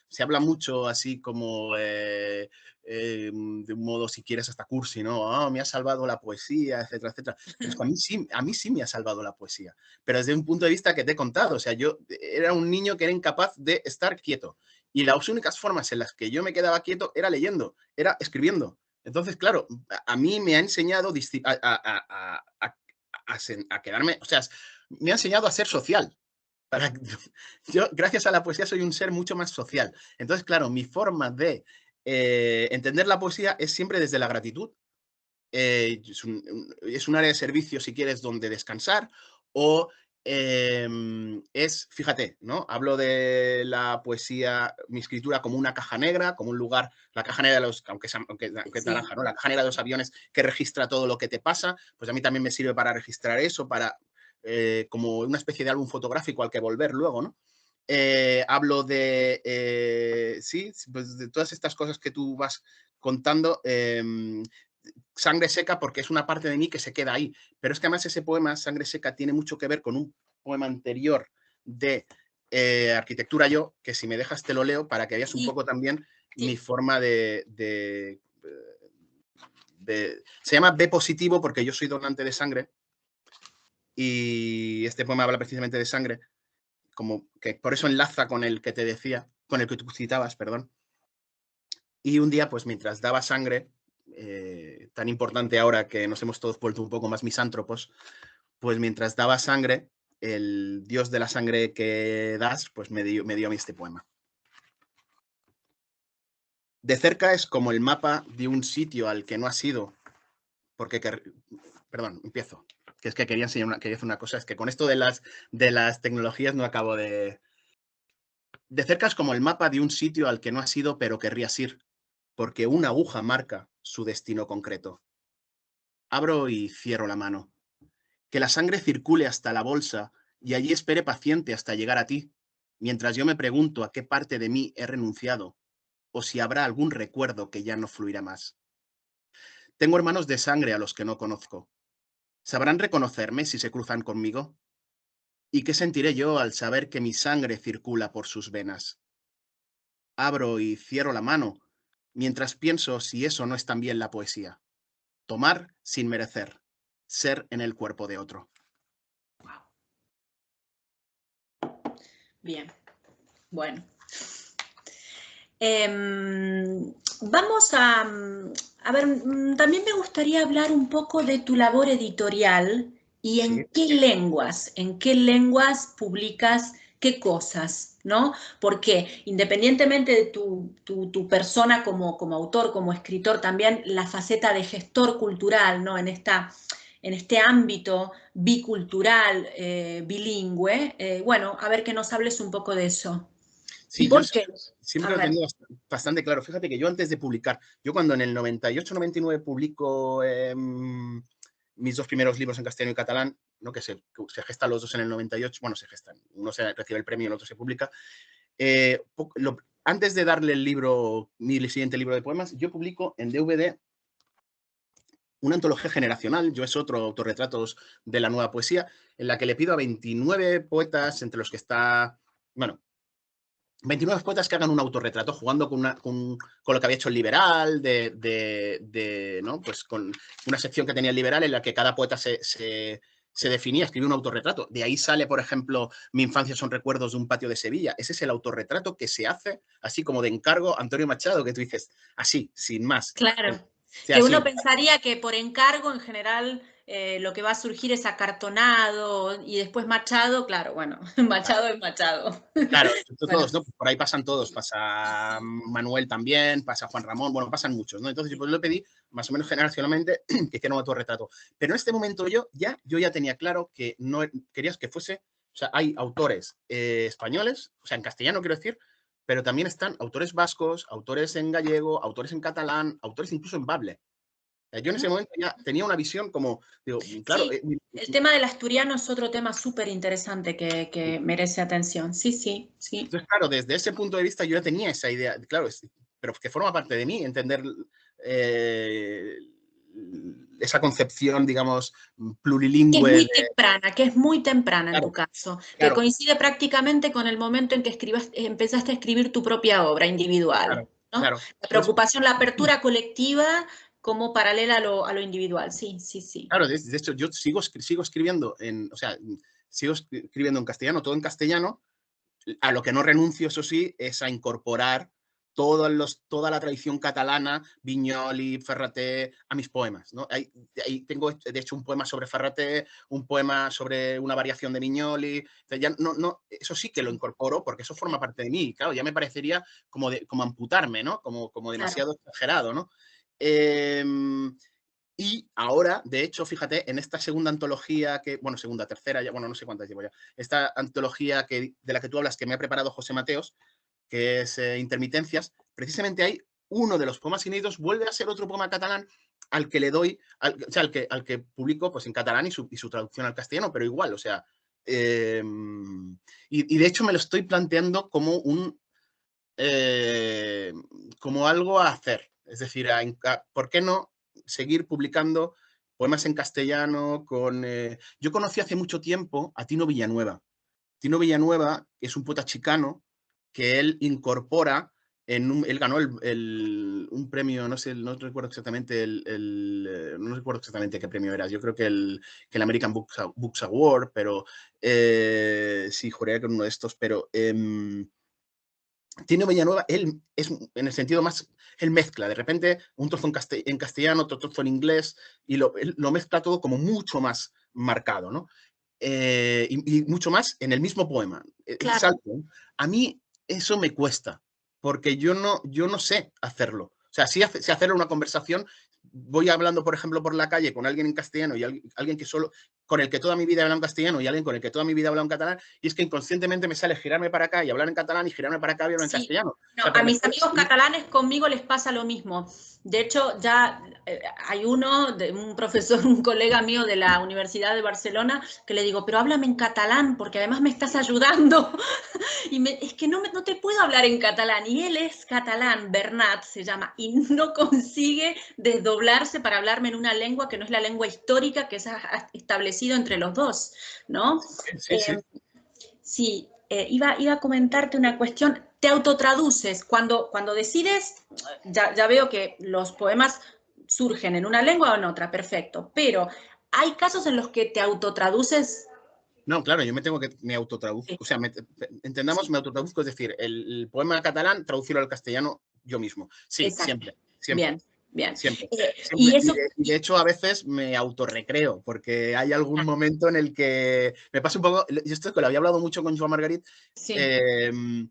se habla mucho así como de un modo, si quieres, hasta cursi, ¿no? Oh, me ha salvado la poesía, etcétera, etcétera. Pero es que a mí sí me ha salvado la poesía, pero desde un punto de vista que te he contado, o sea, yo era un niño que era incapaz de estar quieto y las únicas formas en las que yo me quedaba quieto era leyendo, era escribiendo. Entonces, claro, a mí me ha enseñado a quedarme, o sea, me ha enseñado a ser social. Yo, gracias a la poesía, soy un ser mucho más social. Entonces, claro, mi forma de entender la poesía es siempre desde la gratitud. Es un área de servicio, si quieres, donde descansar, o fíjate, ¿no? Hablo de la poesía, mi escritura como una caja negra, como un lugar, la caja negra de los, aunque es Sí. naranja, ¿no? La caja negra de los aviones que registra todo lo que te pasa, pues a mí también me sirve para registrar eso, para como una especie de álbum fotográfico al que volver luego, ¿no? Hablo de, sí, pues de todas estas cosas que tú vas contando. Sangre seca porque es una parte de mí que se queda ahí. Pero es que además ese poema, Sangre seca, tiene mucho que ver con un poema anterior de Arquitectura Yo, que si me dejas te lo leo para que veas un poco también mi forma se llama B positivo porque yo soy donante de sangre y este poema habla precisamente de sangre, como que por eso enlaza con el que te decía, con el que tú citabas, perdón. Y un día, pues mientras daba sangre, tan importante ahora que nos hemos todos vuelto un poco más misántropos, pues mientras daba sangre, el dios de la sangre que das, pues me dio a mí este poema. De cerca es como el mapa de un sitio al que no has ido, porque, perdón, empiezo, que es que quería hacer una cosa, es que con esto de las tecnologías no acabo de... De cerca es como el mapa de un sitio al que no has ido, pero querrías ir, porque una aguja marca su destino concreto. Abro y cierro la mano. Que la sangre circule hasta la bolsa y allí espere paciente hasta llegar a ti, mientras yo me pregunto a qué parte de mí he renunciado o si habrá algún recuerdo que ya no fluirá más. Tengo hermanos de sangre a los que no conozco. ¿Sabrán reconocerme si se cruzan conmigo? ¿Y qué sentiré yo al saber que mi sangre circula por sus venas? Abro y cierro la mano, mientras pienso si eso no es también la poesía. Tomar sin merecer, ser en el cuerpo de otro. Bien, bueno. Vamos a ver, también me gustaría hablar un poco de tu labor editorial ¿Y Sí. en qué lenguas publicas qué cosas, ¿no? Porque independientemente de tu persona como autor, como escritor, también la faceta de gestor cultural, ¿no? En este ámbito bicultural, bilingüe, bueno, a ver que nos hables un poco de eso. ¿Y Sí, yo por qué? A siempre lo he ver. tenido bastante claro. Fíjate que yo antes de publicar, yo cuando en el 98-99 publico mis dos primeros libros en castellano y catalán, ¿no? Que se gestan los dos en el 98, bueno, se gestan, uno recibe el premio y el otro se publica. Antes de darle el libro, mi siguiente libro de poemas, yo publico en DVD una antología generacional, yo es otro, autorretratos de la nueva poesía, en la que le pido a 29 poetas, entre los que está, bueno, 29 poetas que hagan un autorretrato jugando con lo que había hecho el Liberal, ¿no? Pues con una sección que tenía el Liberal en la que cada poeta se definía, escribía un autorretrato. De ahí sale, por ejemplo, Mi infancia son recuerdos de un patio de Sevilla. Ese es el autorretrato que se hace, así como de encargo, Antonio Machado, que tú dices, así, sin más. Claro, O sea, que así. uno pensaría que por encargo en general lo que va a surgir es acartonado y después Machado, claro, bueno, Machado es Machado. Claro, Bueno, todos, ¿no? Por ahí pasan todos, pasa Manuel también, pasa Juan Ramón, bueno, pasan muchos, ¿no? Entonces, pues le pedí, más o menos generacionalmente, que hiciera un autorretrato. Pero en este momento yo ya tenía claro que no querías que fuese, o sea, hay autores españoles, o sea, en castellano quiero decir, pero también están autores vascos, autores en gallego, autores en catalán, autores incluso en bable. Yo en ese momento ya tenía una visión como, digo, claro, sí, el tema del asturiano es otro tema súper interesante que merece atención. Sí, sí, sí. entonces, claro, desde ese punto de vista yo ya tenía esa idea, claro, pero que forma parte de mí, entender eh, esa concepción, digamos, Que es plurilingüe muy de, temprana, que es muy temprana en tu claro, caso, que claro, coincide prácticamente con el momento en que empezaste a escribir tu propia obra individual, claro, ¿no? claro. La Entonces, preocupación, la apertura colectiva como paralela a lo individual, sí, sí, sí. claro, de hecho, yo sigo escribiendo o sea, sigo escribiendo en castellano, todo en castellano. A lo que no renuncio, eso sí, es a incorporar toda la tradición catalana, Viñoli, Ferraté, a mis poemas, ¿no? Ahí tengo, de hecho, un poema sobre Ferraté, un poema sobre una variación de Viñoli. O sea, ya eso sí que lo incorporo porque eso forma parte de mí. Claro, ya me parecería como amputarme, ¿no? Como Claro. demasiado exagerado, ¿no? Eh, y ahora, de hecho, fíjate, en esta segunda antología bueno, segunda, tercera, ya, bueno, no sé cuántas llevo ya, esta antología de la que tú hablas, que me ha preparado José Mateos, que es Intermitencias, precisamente ahí uno de los poemas inéditos vuelve a ser otro poema catalán al que le doy, o sea, al que publico pues, en catalán y su traducción al castellano, pero igual, o sea, y de hecho me lo estoy planteando como algo a hacer, es decir, ¿por qué no seguir publicando poemas en castellano yo conocí hace mucho tiempo a Tino Villanueva. Tino Villanueva es un poeta chicano que él incorpora él ganó un premio, no sé, no recuerdo exactamente no recuerdo exactamente qué premio era. Yo creo que el American Books Award, pero sí, juraría que era uno de estos, pero Tino Villanueva, él es en el sentido más, él mezcla de repente un trozo en castellano, otro trozo en inglés, y él lo mezcla todo como mucho más marcado, ¿no? Y mucho más en el mismo poema. El Claro. salto. A mí eso me cuesta, porque yo no sé hacerlo. O sea, sí sé hacer una conversación, voy hablando, por ejemplo, por la calle con alguien en castellano y alguien con el que toda mi vida he hablado en castellano y alguien con el que toda mi vida he hablado en catalán, y es que inconscientemente me sale girarme para acá y hablar en catalán y girarme para acá y hablar en Sí, castellano. O no, sea, a pero me mis sale amigos catalanes conmigo les pasa lo mismo. De hecho, ya hay un profesor, un colega mío de la Universidad de Barcelona, que le digo, pero háblame en catalán, porque además me estás ayudando. Y es que no te puedo hablar en catalán. Y él es catalán, Bernat se llama, y no consigue desdoblarse para hablarme en una lengua que no es la lengua histórica que se ha establecido entre los dos, ¿no? sí, sí. Eh, Sí, iba a comentarte una cuestión. Te autotraduces. Cuando decides, ya veo que los poemas surgen en una lengua o en otra, perfecto. Pero hay casos en los que te autotraduces. No, claro, yo me autotraduzco, Sí, o sea, entendamos, sí, me autotraduzco, es decir, el poema catalán, traducirlo al castellano yo mismo. Sí, exacto. siempre, siempre. Bien. bien. Siempre. Y Siempre. eso... Y de hecho, a veces me autorrecreo, porque hay algún momento en el que me pasa un poco. Y esto es que lo había hablado mucho con Joan Margarit. Sí. Él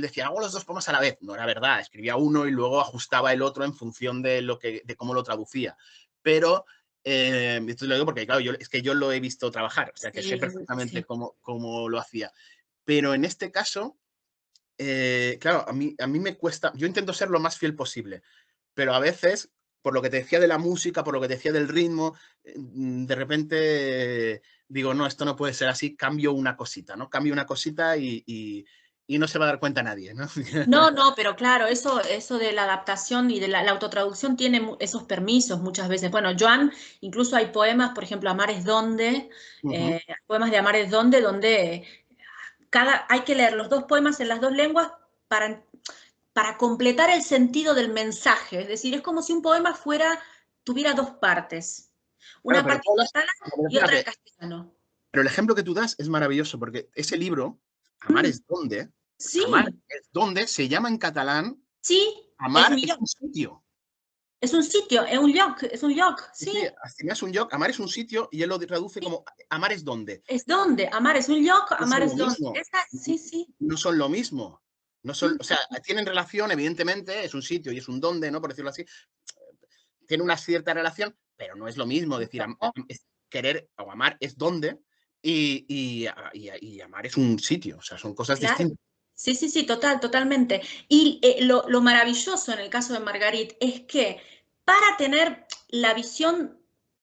decía, hago los dos poemas a la vez. No era verdad, escribía uno y luego ajustaba el otro en función de cómo lo traducía. Pero esto lo digo porque, claro, es que yo lo he visto trabajar, o sea, que sé perfectamente cómo lo hacía. Pero en este caso, claro, a mí me cuesta, yo intento ser lo más fiel posible, pero a veces, por lo que te decía de la música, por lo que te decía del ritmo, de repente digo, no, esto no puede ser así, cambio una cosita, ¿no? Cambio una cosita y no se va a dar cuenta nadie, ¿no? No, pero claro, eso de la adaptación y de la autotraducción tiene esos permisos muchas veces. Bueno, Joan, incluso hay poemas, por ejemplo, Amar es donde, poemas de Amar es donde hay que leer los dos poemas en las dos lenguas para completar el sentido del mensaje. Es decir, es como si un poema tuviera dos partes. Claro, Una parte en catalán y otra en castellano. Pero el ejemplo que tú das es maravilloso, porque ese libro, Amar es donde, Sí. Amar es donde se llama en catalán, Sí, Amar es un sitio. Es un sitio, es un lloc, sí. Sí, es un lloc, Amar es un sitio, y él lo traduce como Amar es donde. Es donde, Amar es un lloc, No Amar son es lo donde. mismo. Sí. No son lo mismo. No son, o sea, tienen relación, evidentemente, es un sitio y es un donde, ¿no? Por decirlo así. Tiene una cierta relación, pero no es lo mismo. Decir, es querer o amar es donde y amar es un sitio. O sea, son cosas distintas. Sí, totalmente. Y lo maravilloso en el caso de Margarit es que para tener la visión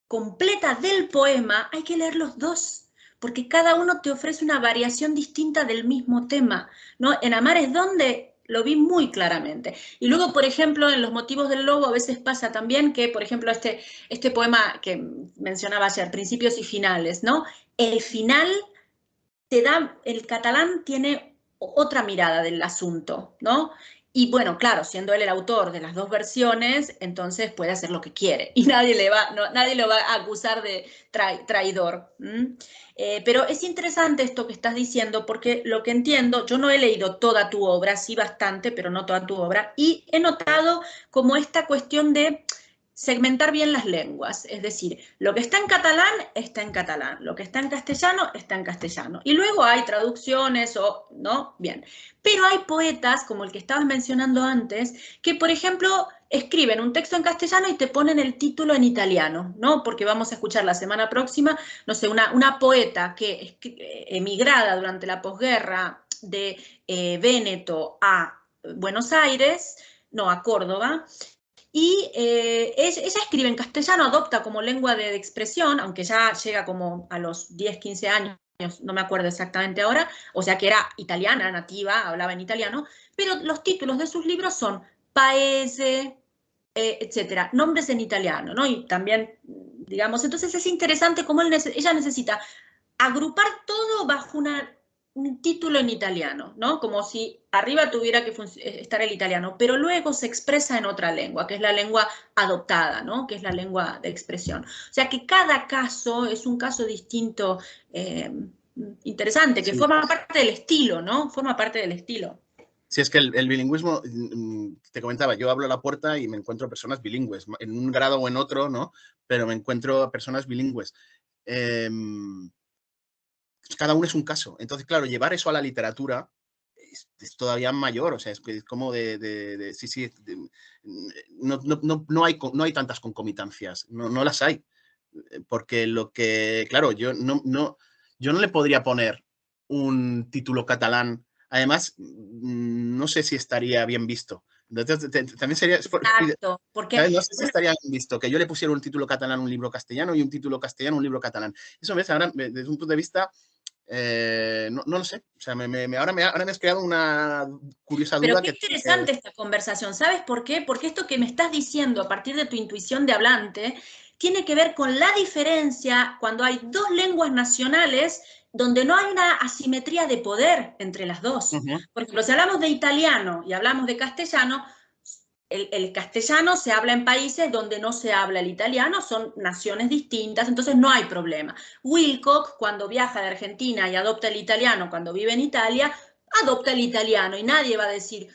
completa del poema hay que leer los dos, porque cada uno te ofrece una variación distinta del mismo tema, ¿no? En Amar es donde lo vi muy claramente. Y luego, por ejemplo, en Los motivos del lobo a veces pasa también que, por ejemplo, este poema que mencionaba ayer, Principios y finales, ¿no? El final el catalán tiene otra mirada del asunto, ¿no? Y bueno, claro, siendo él el autor de las dos versiones, entonces puede hacer lo que quiere y nadie lo va a acusar de traidor. Pero es interesante esto que estás diciendo porque lo que entiendo, yo no he leído toda tu obra, sí bastante, pero no toda tu obra, y he notado como esta cuestión de segmentar bien las lenguas, es decir, lo que está en catalán, lo que está en castellano, y luego hay traducciones ¿no? Bien, pero hay poetas, como el que estabas mencionando antes, que por ejemplo escriben un texto en castellano y te ponen el título en italiano, ¿no? Porque vamos a escuchar la semana próxima, no sé, una poeta que emigrada durante la posguerra de Véneto a Buenos Aires, no, a Córdoba, y ella escribe en castellano, adopta como lengua de expresión, aunque ya llega como a los 10, 15 años, no me acuerdo exactamente ahora, o sea que era italiana, nativa, hablaba en italiano, pero los títulos de sus libros son Paese, etcétera, nombres en italiano, ¿no? Y también, digamos, entonces es interesante cómo ella necesita agrupar todo bajo un título en italiano, ¿no? Como si arriba tuviera que estar el italiano, pero luego se expresa en otra lengua, que es la lengua adoptada, ¿no? Que es la lengua de expresión. O sea que cada caso es un caso distinto, interesante, que forma parte del estilo, ¿no? Forma parte del estilo. Sí, es que el bilingüismo, te comentaba, yo abro la puerta y me encuentro personas bilingües, en un grado o en otro, ¿no? Pero me encuentro personas bilingües. Cada uno es un caso. Entonces, claro, llevar eso a la literatura es todavía mayor, o sea, es como sí, no hay tantas concomitancias, no las hay, porque claro, yo no le podría poner un título catalán, además, no sé si estaría bien visto. Entonces, también sería, Exacto, porque ¿sabes? No sé si estaría bien visto que yo le pusiera un título catalán a un libro castellano y un título castellano a un libro catalán. Eso, ¿ves? Ahora, desde un punto de vista, no lo sé. O sea, ahora me has creado una curiosa Pero duda qué interesante esta conversación, ¿sabes por qué? Porque esto que me estás diciendo a partir de tu intuición de hablante tiene que ver con la diferencia cuando hay dos lenguas nacionales donde no hay una asimetría de poder entre las dos. Por ejemplo, si hablamos de italiano y hablamos de castellano, el castellano se habla en países donde no se habla el italiano, son naciones distintas, entonces no hay problema. Wilcock, cuando viaja de Argentina y adopta el italiano cuando vive en Italia, adopta el italiano y nadie va a decir,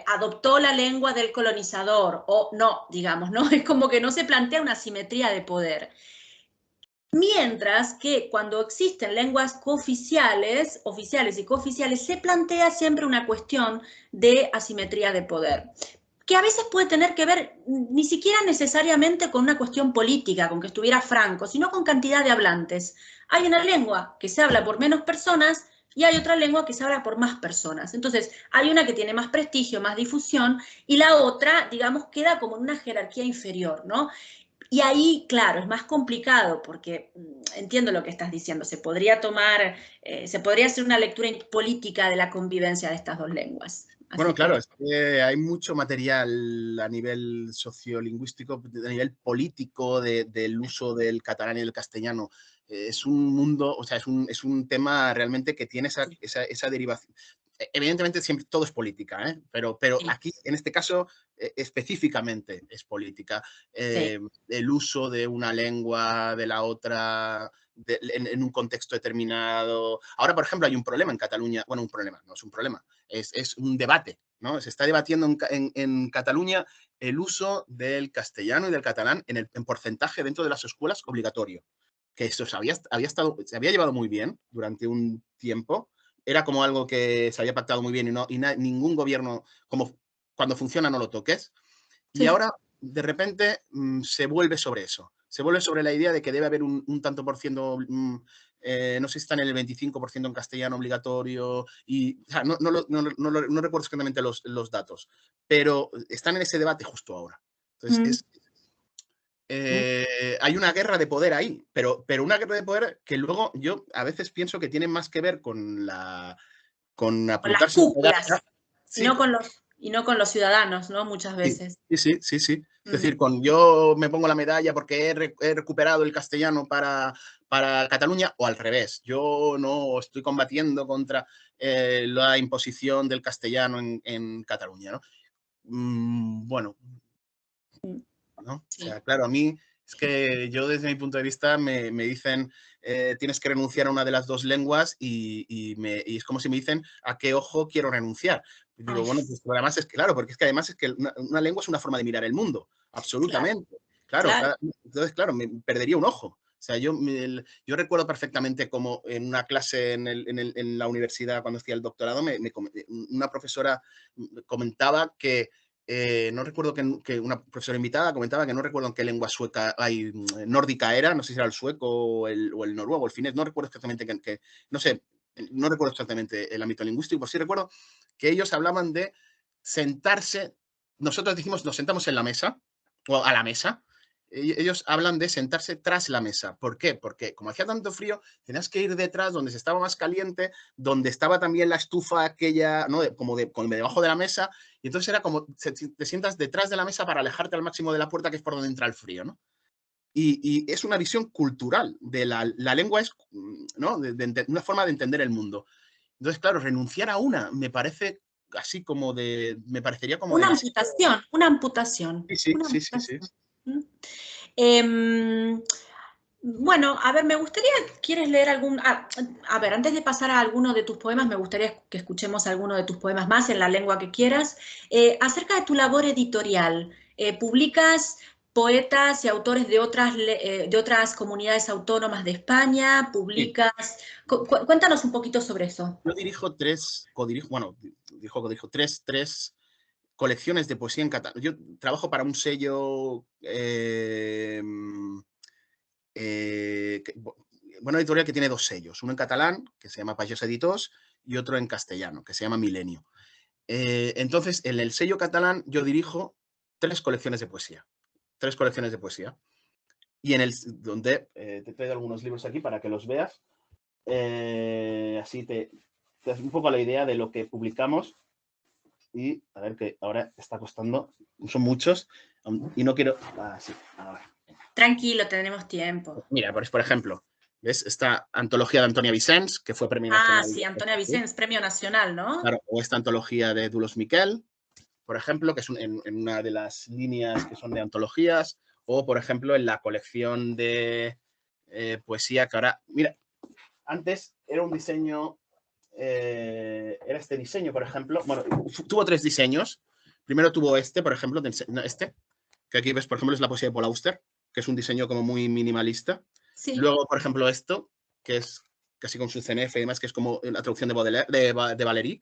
adoptó la lengua del colonizador, o no, digamos, ¿no? Es como que no se plantea una simetría de poder. Mientras que cuando existen lenguas cooficiales, oficiales y cooficiales, se plantea siempre una cuestión de asimetría de poder, que a veces puede tener que ver ni siquiera necesariamente con una cuestión política, con que estuviera Franco, sino con cantidad de hablantes. Hay una lengua que se habla por menos personas y hay otra lengua que se habla por más personas. Entonces, hay una que tiene más prestigio, más difusión, y la otra, digamos, queda como en una jerarquía inferior, ¿no? Y ahí, claro, es más complicado porque entiendo lo que estás diciendo, se podría tomar, se podría hacer una lectura política de la convivencia de estas dos lenguas. Bueno, Así claro, que, es que hay mucho material a nivel sociolingüístico, a nivel político del uso del catalán y del castellano. Es un mundo, o sea, es un tema realmente que tiene esa derivación. Evidentemente siempre todo es política, ¿eh? Pero sí, aquí, en este caso, específicamente es política. sí. El uso de una lengua, de la otra, en un contexto determinado. Ahora, por ejemplo, hay un problema en Cataluña. Bueno, un problema, no es un problema, es un debate, ¿no? Se está debatiendo en Cataluña el uso del castellano y del catalán en porcentaje dentro de las escuelas obligatorio. Que esto se había llevado muy bien durante un tiempo. Era como algo que se había pactado muy bien y ningún gobierno, como cuando funciona no lo toques. Y Sí. ahora, de repente, se vuelve sobre eso. Se vuelve sobre la idea de que debe haber un tanto por ciento, no sé si está en el 25% en castellano obligatorio, y o sea, no recuerdo exactamente los datos, pero están en ese debate justo ahora. Mm, Entonces, hay una guerra de poder ahí, pero una guerra de poder que luego yo a veces pienso que tiene más que ver con con las apuntarse una cúpulas medalla. Sí, y no con los ciudadanos, ¿no? Muchas sí, veces. sí, sí, sí, sí. Es Mm, decir, con yo me pongo la medalla porque he recuperado el castellano para Cataluña, o al revés. Yo no estoy combatiendo contra la imposición del castellano en Cataluña, ¿no? Bueno, mm, ¿no? O sí. sea, claro, a mí es que yo desde mi punto de vista me dicen tienes que renunciar a una de las dos lenguas y es como si me dicen a qué ojo quiero renunciar. Y digo, Ay, bueno, pues además es que, claro, porque es que además es que una lengua es una forma de mirar el mundo, claro, absolutamente. Claro, claro. entonces, claro, me perdería un ojo. O sea, yo recuerdo perfectamente como en una clase en la universidad, cuando hacía el doctorado, una profesora comentaba que no recuerdo que una profesora invitada comentaba que no recuerdo en qué lengua sueca hay nórdica era, no sé si era el sueco o el noruego, el finés, no recuerdo exactamente no sé, no recuerdo exactamente el ámbito lingüístico, pero sí recuerdo que ellos hablaban de sentarse, nosotros dijimos nos sentamos en la mesa, o a la mesa, ellos hablan de sentarse tras la mesa. ¿Por qué? Porque como hacía tanto frío, tenías que ir detrás donde se estaba más caliente, donde estaba también la estufa aquella, ¿no? Como debajo de la mesa, y entonces era como te sientas detrás de la mesa para alejarte al máximo de la puerta, que es por donde entra el frío, ¿no? Y es una visión cultural de la lengua, es, ¿no? Una forma de entender el mundo. Entonces, claro, renunciar a una me parece así como me parecería como Una demasiado. amputación, una amputación, Sí, sí, una sí, sí, sí. amputación. ¿Mm? Em, bueno, a ver, me gustaría, ¿quieres leer algún? A ver, antes de pasar a alguno de tus poemas, me gustaría que escuchemos alguno de tus poemas más en la lengua que quieras. Acerca de tu labor editorial, ¿publicas poetas y autores de otras comunidades autónomas de España? Sí. ¿Publicas? Cuéntanos un poquito sobre eso. Yo codirijo tres colecciones de poesía en catalán. Yo trabajo para un sello, bueno, editorial que tiene dos sellos, uno en catalán, que se llama Pagès Editors, y otro en castellano, que se llama Milenio. Entonces, en el sello catalán yo dirijo tres colecciones de poesía. Tres colecciones de poesía. Y donde te traigo algunos libros aquí para que los veas. Así te das un poco la idea de lo que publicamos. Y a ver, que ahora está costando, son muchos, y no quiero. Ah, sí, ahora. Tranquilo, tenemos tiempo. Mira, por ejemplo, ¿ves? Esta antología de Antonia Vicens, que fue Premio Ah, Nacional. sí, Antonia Vicens, Premio Nacional, ¿no? Claro, o esta antología de Dulos Miquel, por ejemplo, que es en una de las líneas que son de antologías, o por ejemplo en la colección de poesía que ahora, mira, antes era un diseño era este diseño, por ejemplo. Bueno, tuvo 3 diseños. Primero tuvo este, por ejemplo, este, que aquí ves, por ejemplo, es la poesía de Paul Auster, que es un diseño como muy minimalista. Sí. Luego, por ejemplo, esto, que es casi con su CNF y demás, que es como la traducción de Baudelaire, de Valéry.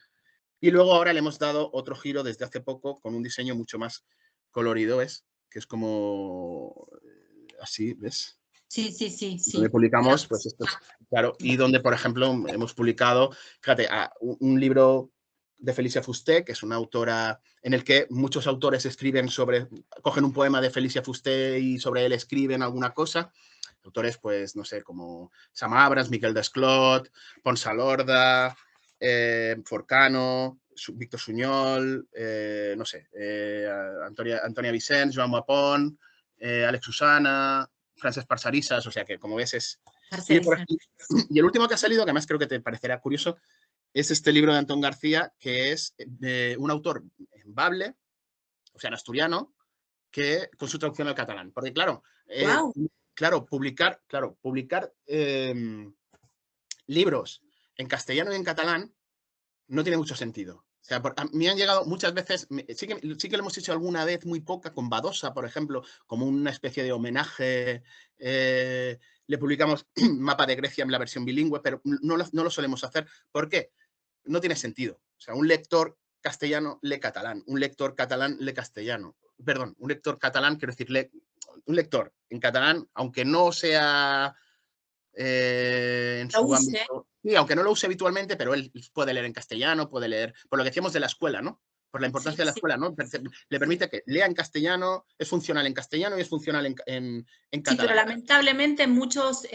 Y luego ahora le hemos dado otro giro desde hace poco con un diseño mucho más colorido, ¿ves? Que es como así, ¿ves? Sí, sí, sí, Donde sí. publicamos, pues esto es, claro, y donde, por ejemplo, hemos publicado, fíjate, un libro de Felicia Fusté, que es una autora en el que muchos autores escriben sobre, cogen un poema de Felicia Fusté y sobre él escriben alguna cosa. Autores, pues, no sé, como Sam Abrams, Miquel Desclot, Ponsa Lorda, Forcano, Víctor Suñol, no sé, Antonia Vicens, Joan Mapón, Alex Susana, Francesc Parcerisas, o sea que, como ves, es... Parcerizar. Y el último que ha salido, que además creo que te parecerá curioso, es este libro de Antón García, que es de un autor en bable, o sea, en asturiano, que con su traducción al catalán. Porque, claro, Wow. publicar libros en castellano y en catalán no tiene mucho sentido. O sea, a mí han llegado muchas veces, sí que lo hemos hecho alguna vez, muy poca, con Badosa, por ejemplo, como una especie de homenaje. Le publicamos Mapa de Grecia en la versión bilingüe, pero no lo solemos hacer. ¿Por qué? No tiene sentido. O sea, un lector castellano lee catalán, un lector catalán lee castellano. Perdón, un lector catalán, quiero decir, un lector en catalán, aunque no sea en Lo su use. ámbito. Sí, aunque no lo use habitualmente, pero él puede leer en castellano, puede leer, por lo que decíamos de la escuela, ¿no? Por la Sí, importancia de la sí, escuela, ¿no? Le sí. permite que lea en castellano, es funcional en castellano y es funcional en Sí, pero catalán. lamentablemente muchos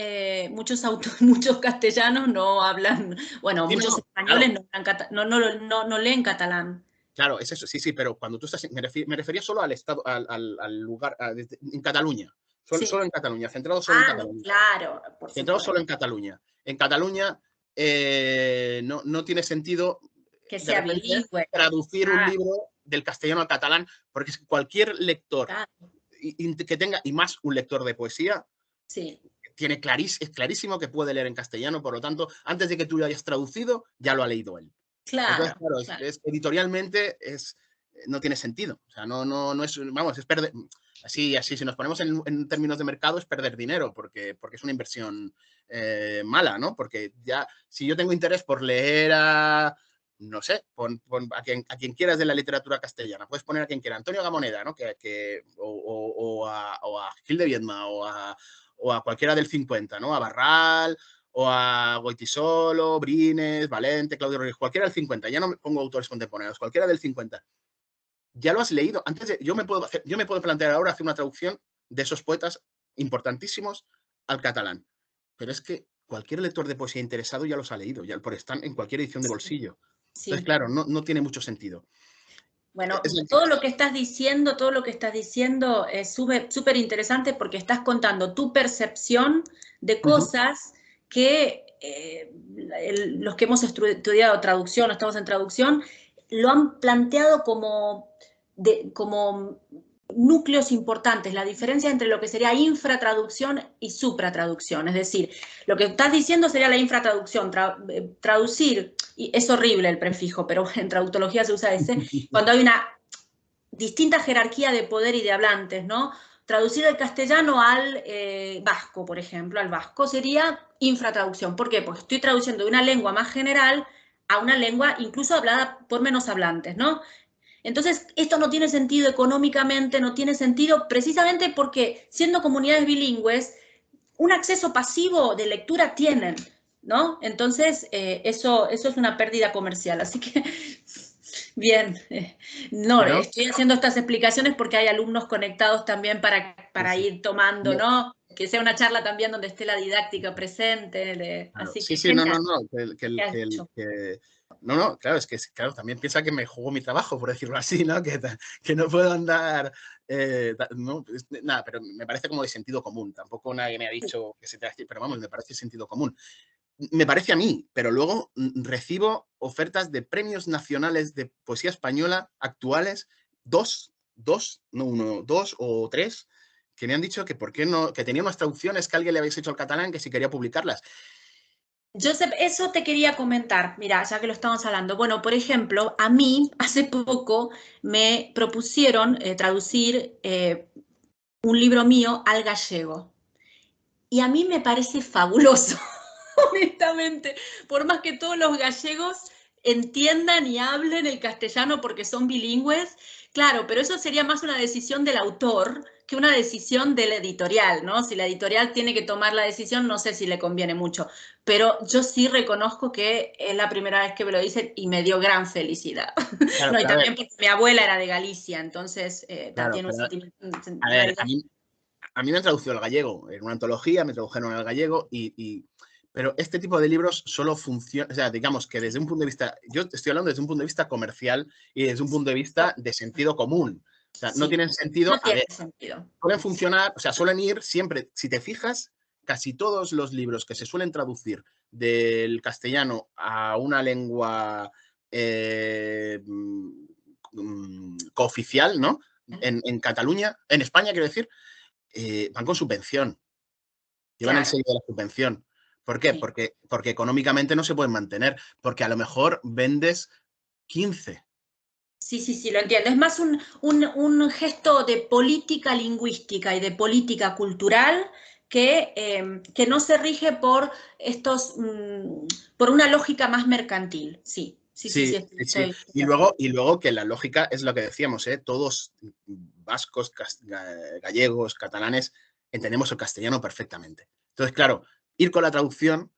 castellanos no hablan, bueno, Sí, muchos no, claro, españoles no leen catalán. claro, es eso, sí, sí, pero cuando tú estás, me refería solo al estado, al lugar, en Cataluña, Sí. solo en Cataluña, centrado solo en Ah, no, Cataluña. claro, por Centrado solo supuesto. en Cataluña. En Cataluña no tiene sentido Que de sea repente bilingüe. traducir un Claro, libro del castellano al catalán, porque cualquier lector claro. que tenga, y más un lector de poesía, Sí, es clarísimo que puede leer en castellano, por lo tanto, antes de que tú lo hayas traducido, ya lo ha leído él. Entonces, claro, claro, claro. editorialmente no tiene sentido. O sea, no es, vamos, es perder, así, si nos ponemos en términos de mercado, es perder dinero, porque es una inversión mala, ¿no? Porque ya, si yo tengo interés por leer no sé, a quien quieras de la literatura castellana, puedes poner a quien quiera, Antonio Gamoneda, ¿no? O a Gil de Viedma, o a cualquiera del 50, ¿no? A Barral, o a Goitisolo, Brines, Valente, Claudio Rodríguez, cualquiera del 50, ya no me pongo autores contemporáneos, cualquiera del 50, ya lo has leído. Yo me puedo plantear ahora hacer una traducción de esos poetas importantísimos al catalán, pero es que cualquier lector de poesía interesado ya los ha leído, ya por están en cualquier edición de Sí, bolsillo. Entonces, sí. claro, no tiene mucho sentido. Bueno, Es, todo lo que estás diciendo es súper interesante porque estás contando tu percepción de uh -huh. cosas que los que hemos estudiado traducción, estamos en traducción, lo han planteado como núcleos importantes, la diferencia entre lo que sería infratraducción y supratraducción. Es decir, lo que estás diciendo sería la infratraducción, traducir, y es horrible el prefijo, pero en traductología se usa ese, cuando hay una distinta jerarquía de poder y de hablantes, ¿no? Traducir el castellano al vasco, por ejemplo, al vasco sería infratraducción. ¿Por qué? Porque estoy traduciendo de una lengua más general a una lengua incluso hablada por menos hablantes, ¿no? Entonces, esto no tiene sentido económicamente, no tiene sentido precisamente porque siendo comunidades bilingües, un acceso pasivo de lectura tienen, ¿no? Entonces, eso es una pérdida comercial. Así que, bien, no, Bueno, estoy haciendo estas explicaciones porque hay alumnos conectados también sí, para sí. ir tomando, ¿no? Que sea una charla también donde esté la didáctica presente. Claro. Así Sí, que sí, no, genial. que no, no, claro, es que claro, también piensa que me juego mi trabajo, por decirlo así, ¿no? Que no puedo andar, no, nada, pero me parece como de sentido común. Tampoco nadie me ha dicho que se te hace, pero vamos, me parece sentido común. Me parece a mí, pero luego recibo ofertas de premios nacionales de poesía española actuales, no uno, dos o tres, que me han dicho que por qué no, que tenía unas traducciones que alguien le habéis hecho al catalán, que si quería publicarlas. Josep, eso te quería comentar, mira, ya que lo estamos hablando. Bueno, por ejemplo, a mí hace poco me propusieron traducir un libro mío al gallego. Y a mí me parece fabuloso, honestamente, por más que todos los gallegos entiendan y hablen el castellano porque son bilingües, claro, pero eso sería más una decisión del autor que una decisión del editorial, ¿no? Si la editorial tiene que tomar la decisión, no sé si le conviene mucho, pero yo sí reconozco que es la primera vez que me lo dicen y me dio gran felicidad. Claro, No, y pero a ver, también porque mi abuela era de Galicia, entonces claro, tiene un pero sentimiento, a una ver, ligación. a mí me han traducido al gallego, en una antología me tradujeron al gallego pero este tipo de libros solo funciona, o sea, digamos que desde un punto de vista, yo estoy hablando desde un punto de vista comercial y desde un punto de vista de sentido común. O sea, no Sí, tienen sentido, no a tiene ver, sentido. suelen funcionar, o sea, suelen ir siempre, si te fijas, casi todos los libros que se suelen traducir del castellano a una lengua cooficial, ¿no? En Cataluña, en España, quiero decir, van con subvención, llevan el Claro, sello de la subvención. ¿Por qué? sí. Porque económicamente no se pueden mantener, porque a lo mejor vendes 15. Sí, sí, sí, lo entiendo. Es más un gesto de política lingüística y de política cultural que no se rige por estos, por una lógica más mercantil. Sí, sí, sí, sí, Sí, sí, sí. estoy de acuerdo. Y luego que la lógica es lo que decíamos, ¿eh? Todos vascos, gallegos, catalanes, entendemos el castellano perfectamente. Entonces, claro, ir con la traducción,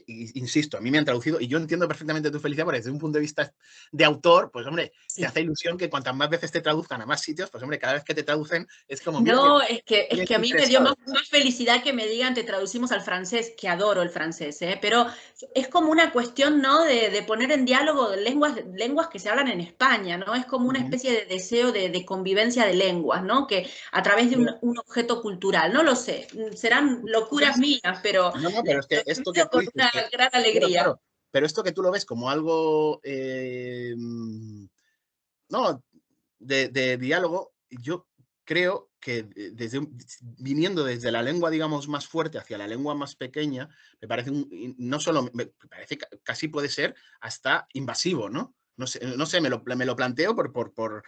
insisto, a mí me han traducido y yo entiendo perfectamente tu felicidad porque desde un punto de vista de autor, pues hombre, te Sí. hace ilusión que cuantas más veces te traduzcan a más sitios, pues hombre, cada vez que te traducen es como, mira, No, qué es bien que a te mí me dio interesado. más felicidad que me digan te traducimos al francés, que adoro el francés, ¿eh? Pero es como una cuestión, ¿no? De poner en diálogo lenguas que se hablan en España, ¿no? Es como una especie de deseo de convivencia de lenguas, ¿no? Que a través de un objeto cultural, no lo sé, serán locuras mías, pero No, no, pero es que lo esto que veo tú con dices, una que, gran claro, alegría. claro, pero esto que tú lo ves como algo, no, de diálogo, yo creo que viniendo desde la lengua, digamos, más fuerte hacia la lengua más pequeña, me parece, no solo, me parece casi puede ser hasta invasivo, ¿no? No sé, no sé me lo planteo por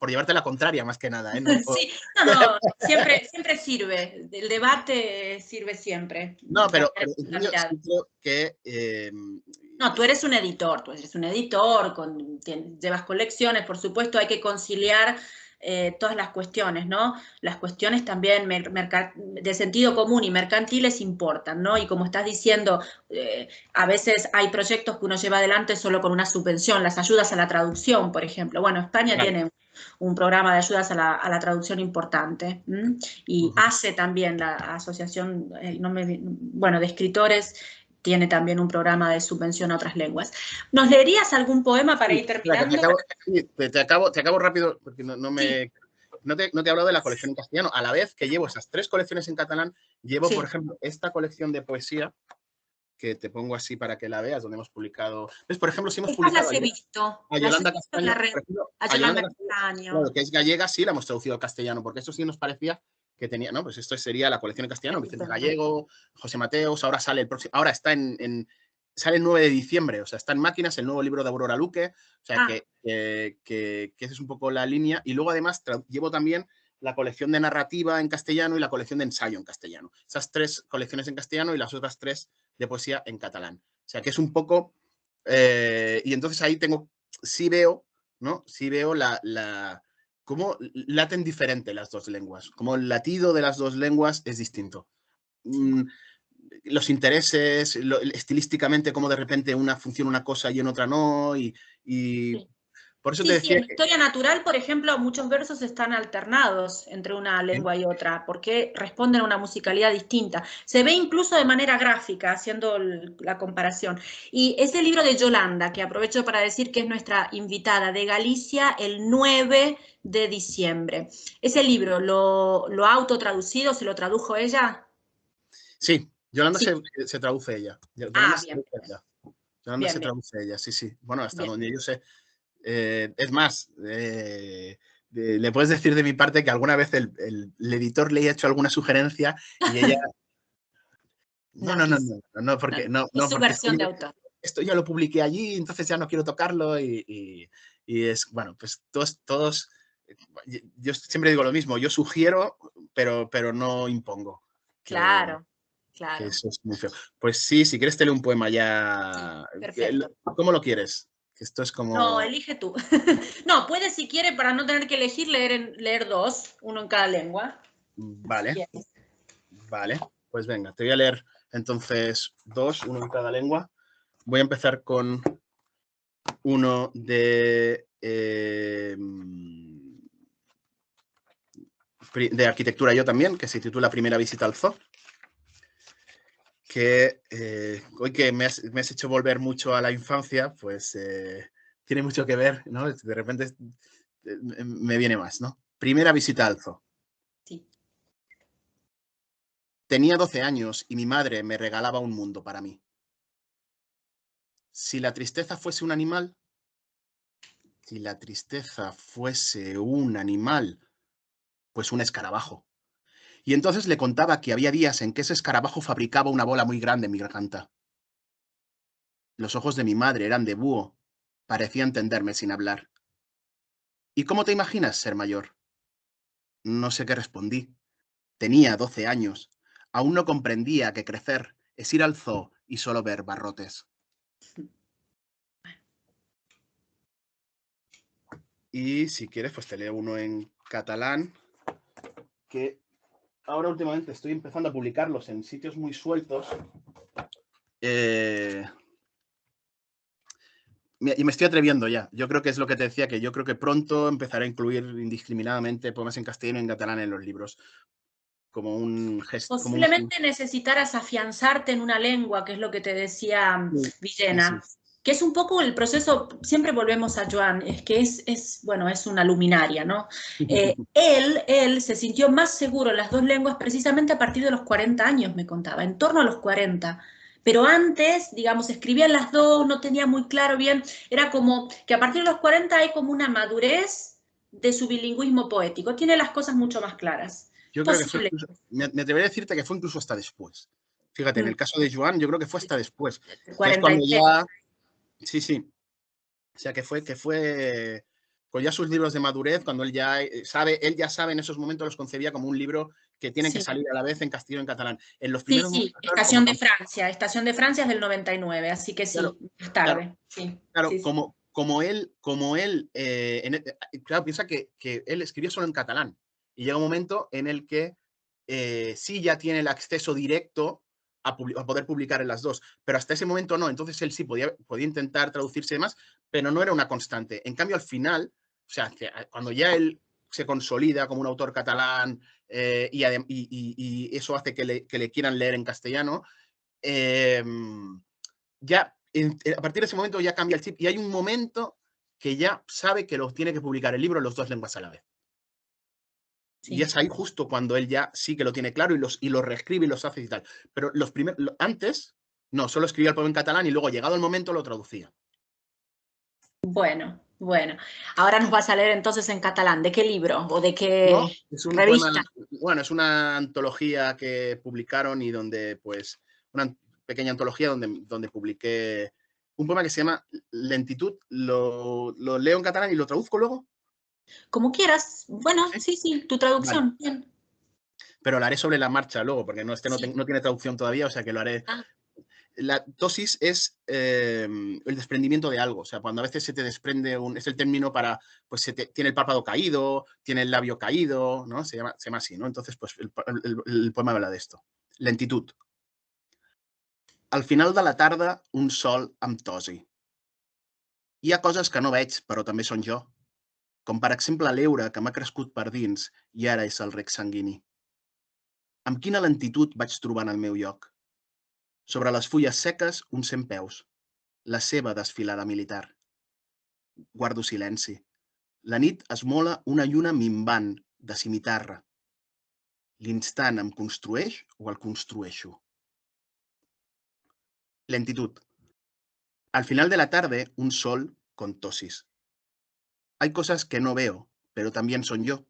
llevarte la contraria, más que nada, ¿eh? No Sí, no, no, siempre, siempre sirve, el debate sirve siempre, no, cambiar pero en la cambio mirada. sí creo que No, tú eres un editor, llevas colecciones, por supuesto, hay que conciliar todas las cuestiones, ¿no? Las cuestiones también de sentido común y mercantiles importan, ¿no? Y como estás diciendo, a veces hay proyectos que uno lleva adelante solo con una subvención, las ayudas a la traducción, por ejemplo. Bueno, España claro, tiene un programa de ayudas a la traducción importante, ¿m? Y ujú. hace también la asociación, bueno, de escritores tiene también un programa de subvención a otras lenguas. ¿Nos leerías algún poema para Sí, ir espera, que terminando? sí, te acabo rápido porque Sí, no te he hablado de la colección en castellano. A la vez que llevo esas tres colecciones en catalán, llevo, por sí. ejemplo, esta colección de poesía que te pongo así para que la veas, donde hemos publicado. ¿Ves? Por ejemplo, si hemos Estas publicado las he visto, a las he Yolanda visto en la Castaño, red, por ejemplo, a a Yolanda Yolanda Castaño, claro, Castaño. que es gallega, sí la hemos traducido al castellano, porque eso sí nos parecía que tenía, ¿no? Pues esto sería la colección en castellano, Vicente Gallego, José Mateos, ahora sale el próximo, ahora está sale el 9 de diciembre, o sea, está en máquinas el nuevo libro de Aurora Luque, o sea, Ah, que esa es un poco la línea, y luego además llevo también la colección de narrativa en castellano y la colección de ensayo en castellano. Esas tres colecciones en castellano y las otras tres de poesía en catalán. O sea, que es un poco... y entonces ahí sí veo, ¿no? Sí veo cómo laten diferente las dos lenguas, como el latido de las dos lenguas es distinto. sí. Mm, los intereses, estilísticamente, cómo de repente una funciona una cosa y en otra no, y Sí. por eso te Sí, sí, decía en historia natural, por ejemplo, muchos versos están alternados entre una que... lengua y otra, porque responden a una musicalidad distinta. Se ve incluso de manera gráfica, haciendo la comparación. Y ese libro de Yolanda, que aprovecho para decir que es nuestra invitada de Galicia, el 9 de diciembre. ¿Ese libro lo ha autotraducido, se lo tradujo ella? Sí, Yolanda Sí. se traduce ella. Yolanda Ah, se bien, traduce ella. Yolanda bien, se bien, traduce ella, sí, sí. Bueno, hasta bien. donde yo sé. Es más, le puedes decir de mi parte que alguna vez el editor le ha hecho alguna sugerencia y ella No, No no, no, quise. no, no, No, porque, no, es no, su porque versión de autor. esto ya lo publiqué allí, entonces ya no quiero tocarlo y es, bueno, pues todos, yo siempre digo lo mismo, yo sugiero, pero no impongo, que, Claro, que claro. eso es muy feo. Pues sí, si quieres te leo un poema Sí, ya. perfecto. ¿Cómo lo quieres? Que esto es No, como. elige tú. No, puedes si quiere, para no tener que elegir, leer dos, uno en cada lengua, si Vale, quieres. vale. Pues venga, te voy a leer entonces dos, uno en cada lengua. Voy a empezar con uno de arquitectura yo también, que se titula Primera visita al zoo, que hoy que me has hecho volver mucho a la infancia, pues tiene mucho que ver, ¿no? De repente me viene más, ¿no? Primera visita al zoo. Sí. Tenía 12 años y mi madre me regalaba un mundo para mí. Si la tristeza fuese un animal, si la tristeza fuese un animal, pues un escarabajo. Y entonces le contaba que había días en que ese escarabajo fabricaba una bola muy grande en mi garganta. Los ojos de mi madre eran de búho. Parecía entenderme sin hablar. ¿Y cómo te imaginas ser mayor? No sé qué respondí. Tenía 12 años. Aún no comprendía que crecer es ir al zoo y solo ver barrotes. Y si quieres, pues te leo uno en catalán, que ahora últimamente estoy empezando a publicarlos en sitios muy sueltos. Y me estoy atreviendo ya. Yo creo que es lo que te decía, que yo creo que pronto empezaré a incluir indiscriminadamente poemas en castellano y en catalán en los libros, como un gesto, como un... Posiblemente necesitaras afianzarte en una lengua, que es lo que te decía Sí, sí. Villena, que es un poco el proceso, siempre volvemos a Joan, es que bueno, es una luminaria, ¿no? Él se sintió más seguro en las dos lenguas precisamente a partir de los 40 años, me contaba, en torno a los 40. Pero antes, digamos, escribía en las dos, no tenía muy claro bien, era como que a partir de los 40 hay como una madurez de su bilingüismo poético, tiene las cosas mucho más claras. Yo creo que fue Posible. incluso, me atrevería a decirte que fue incluso hasta después. Fíjate, en Mm. el caso de Joan, yo creo que fue hasta después, que es cuando 46. ya, sí, sí, o sea, que fue con ya sus libros de madurez, cuando él ya sabe en esos momentos los concebía como un libro que tienen que Sí, salir a la vez en castellano y en catalán. En los sí, primeros sí, momentos, claro, como Estación de Francia es del 99, así que claro, sí, más claro, tarde, sí, claro, sí, sí. como él, claro, piensa que él escribió solo en catalán y llega un momento en el que sí ya tiene el acceso directo a poder publicar en las dos, pero hasta ese momento no, entonces él sí podía intentar traducirse y demás, pero no era una constante. En cambio, al final, o sea, cuando ya él se consolida como un autor catalán y eso hace que le quieran leer en castellano, eh, ya a partir de ese momento ya cambia el chip y hay un momento que ya sabe que los tiene que publicar el libro en las dos lenguas a la vez. Y Sí. es ahí justo cuando él ya sí que lo tiene claro y los reescribe y los hace y tal. Pero antes, no, solo escribía el poema en catalán y luego, llegado el momento, lo traducía. Bueno, bueno. Ahora nos vas a leer entonces en catalán. ¿De qué libro o de No, qué es un poema, revista? bueno, es una antología que publicaron y donde, pues, una pequeña antología donde publiqué un poema que se llama Lentitud. Lo leo en catalán y lo traduzco luego. Como quieras. Bueno, Sí, sí, sí, tu vale. traducción. Bien. Pero lo haré sobre la marcha luego, porque Sí. no tiene traducción todavía, o sea que lo haré. Ah, La tosis es el desprendimiento de algo, o sea, cuando a veces se te desprende es el término para, pues tiene el párpado caído, tiene el labio caído, ¿no? Se llama así, ¿no? Entonces, pues el poema habla de esto. Lentitud. Al final de la tarda, un sol amb tosi. Hi ha coses que no veig, però també són jo, com per exemple l'eure que m'ha crescut per dins i ara és el rec sanguini. Amb quina lentitud vaig trobar en el meu lloc? Sobre les fulles seques, un centpeus. La seva desfilada militar. Guardo silenci. La nit esmola una lluna minvant de cimitarra. L'instant em construeix o el construeixo? Lentitud. Al final de la tarde, un sol con tosis. Hay cosas que no veo, pero también son yo.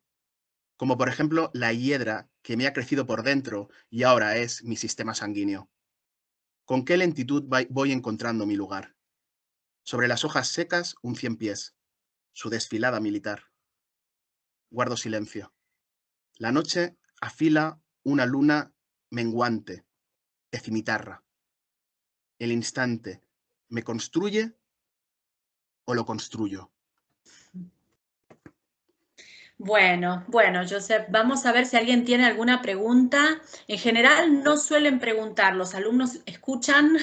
Como por ejemplo la hiedra que me ha crecido por dentro y ahora es mi sistema sanguíneo. ¿Con qué lentitud voy encontrando mi lugar? Sobre las hojas secas, un 100 pies, su desfilada militar. Guardo silencio. La noche afila una luna menguante de cimitarra. El instante, ¿me construye o lo construyo? Bueno, Josep, vamos a ver si alguien tiene alguna pregunta. En general no suelen preguntar, los alumnos escuchan,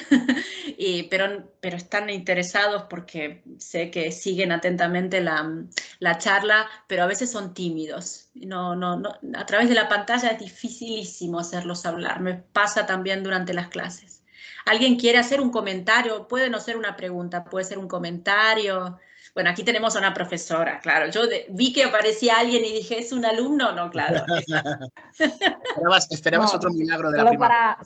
pero están interesados porque sé que siguen atentamente la charla, pero a veces son tímidos. A través de la pantalla es dificilísimo hacerlos hablar. Me pasa también durante las clases. ¿Alguien quiere hacer un comentario? Puede no ser una pregunta, puede ser un comentario. Bueno, aquí tenemos a una profesora, claro. Yo vi que aparecía alguien y dije, ¿es un alumno? No, claro. Esperabas otro milagro de la Solo primavera.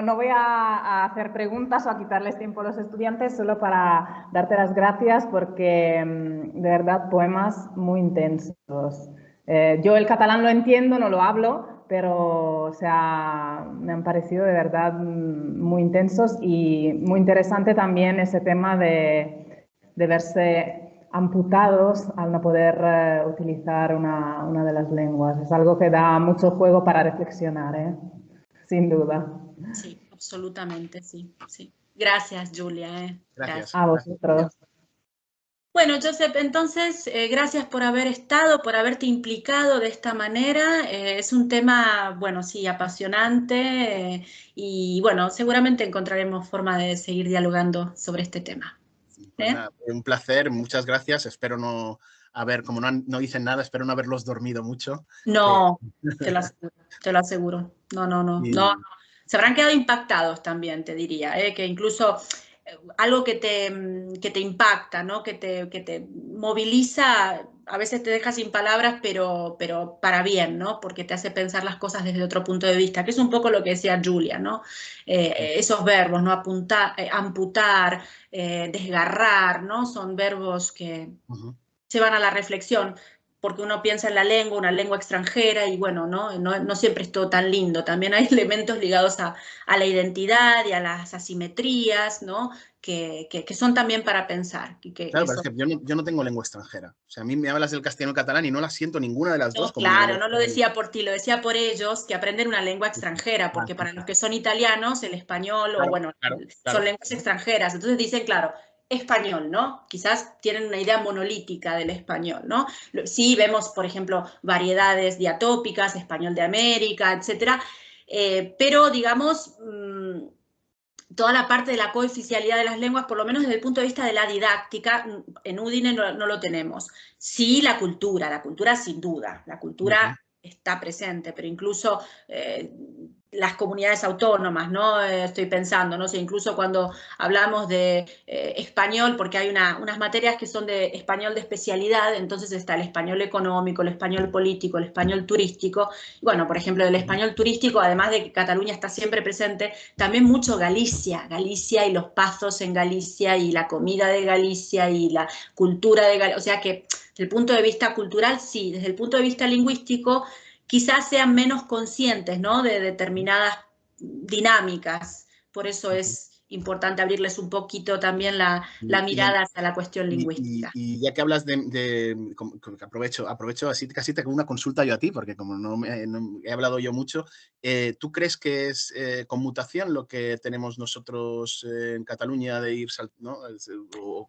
no voy a hacer preguntas o a quitarles tiempo a los estudiantes, solo para darte las gracias porque de verdad poemas muy intensos. Yo el catalán lo entiendo, no lo hablo, pero o sea, me han parecido de verdad muy intensos y muy interesante también ese tema de verse amputados al no poder utilizar una de las lenguas. Es algo que da mucho juego para reflexionar, ¿eh? Sin duda. Sí, absolutamente, sí. Gracias, Julia. Gracias. A vosotros. Bueno, Josep, entonces, gracias por haber estado, por haberte implicado de esta manera. Es un tema, bueno, sí, apasionante y, bueno, seguramente encontraremos forma de seguir dialogando sobre este tema. Pues nada, un placer, muchas gracias. Espero no haber, como no dicen nada, espero no haberlos dormido mucho. No, te lo aseguro. No. Se habrán quedado impactados también, te diría, que incluso algo que te impacta, ¿no? Que te moviliza, a veces te deja sin palabras, pero para bien, ¿no? Porque te hace pensar las cosas desde otro punto de vista, que es un poco lo que decía Julia, ¿no? Esos verbos, ¿no? Amputar, desgarrar, ¿no? Son verbos que llevan a la reflexión, porque uno piensa en la lengua, una lengua extranjera, y bueno, no siempre es todo tan lindo. También hay elementos ligados a la identidad y a las asimetrías, ¿no? Que son también para pensar. Claro, pero es que yo no tengo lengua extranjera. O sea, a mí me hablas del castellano y catalán y no la siento ninguna de las dos como claro, no lo decía por ti, lo decía por ellos que aprenden una lengua extranjera, porque para los que son italianos, el español, claro, o bueno, claro. Son lenguas extranjeras. Entonces dicen, claro, español, ¿no? Quizás tienen una idea monolítica del español, ¿no? Sí vemos, por ejemplo, variedades diatópicas, español de América, etcétera, pero digamos, toda la parte de la cooficialidad de las lenguas, por lo menos desde el punto de vista de la didáctica, en Udine no lo tenemos. Sí, la cultura sin duda, la cultura está presente, pero incluso las comunidades autónomas, ¿no? Estoy pensando, no sé, incluso cuando hablamos de español, porque hay unas materias que son de español de especialidad, entonces está el español económico, el español político, el español turístico. Y bueno, por ejemplo, del español turístico, además de que Cataluña está siempre presente, también mucho Galicia y los pazos en Galicia y la comida de Galicia y la cultura de Galicia. O sea que desde el punto de vista cultural, sí, desde el punto de vista lingüístico, quizás sean menos conscientes, ¿no? De determinadas dinámicas. Por eso es importante abrirles un poquito también la mirada hacia la cuestión lingüística. Y ya que hablas aprovecho así casi te hago una consulta yo a ti, porque como no he hablado yo mucho, ¿tú crees que es conmutación lo que tenemos nosotros en Cataluña de ir, ¿no?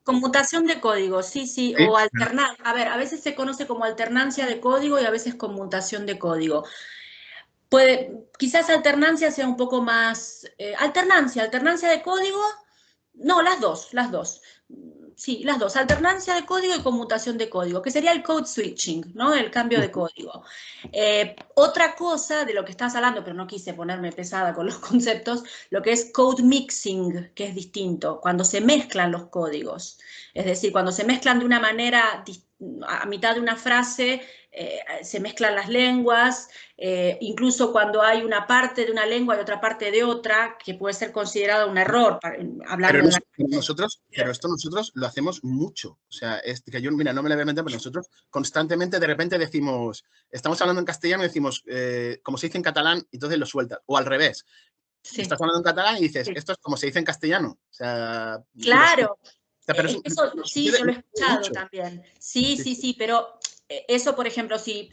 Conmutación de código, sí, o alternar. A ver, a veces se conoce como alternancia de código y a veces conmutación de código. Quizás alternancia sea un poco más... alternancia de código, no, las dos. Sí, las dos, alternancia de código y conmutación de código, que sería el code switching, ¿no? El cambio de código. Otra cosa de lo que estás hablando, pero no quise ponerme pesada con los conceptos, lo que es code mixing, que es distinto, cuando se mezclan los códigos. Es decir, cuando se mezclan de una manera, a mitad de una frase, se mezclan las lenguas, incluso cuando hay una parte de una lengua y otra parte de otra, que puede ser considerado un error. Pero esto nosotros lo hacemos mucho. O sea, es que yo, mira, no me lo voy a meter, pero nosotros constantemente de repente decimos, estamos hablando en castellano y decimos, como se dice en catalán, entonces lo sueltas. O al revés. Sí. Estás hablando en catalán y dices, Sí. esto es como se dice en castellano. O sea, Claro. o sea, pero Eso sí, yo lo he escuchado mucho. también. Sí, Sí, sí, sí. sí, pero eso, por ejemplo, si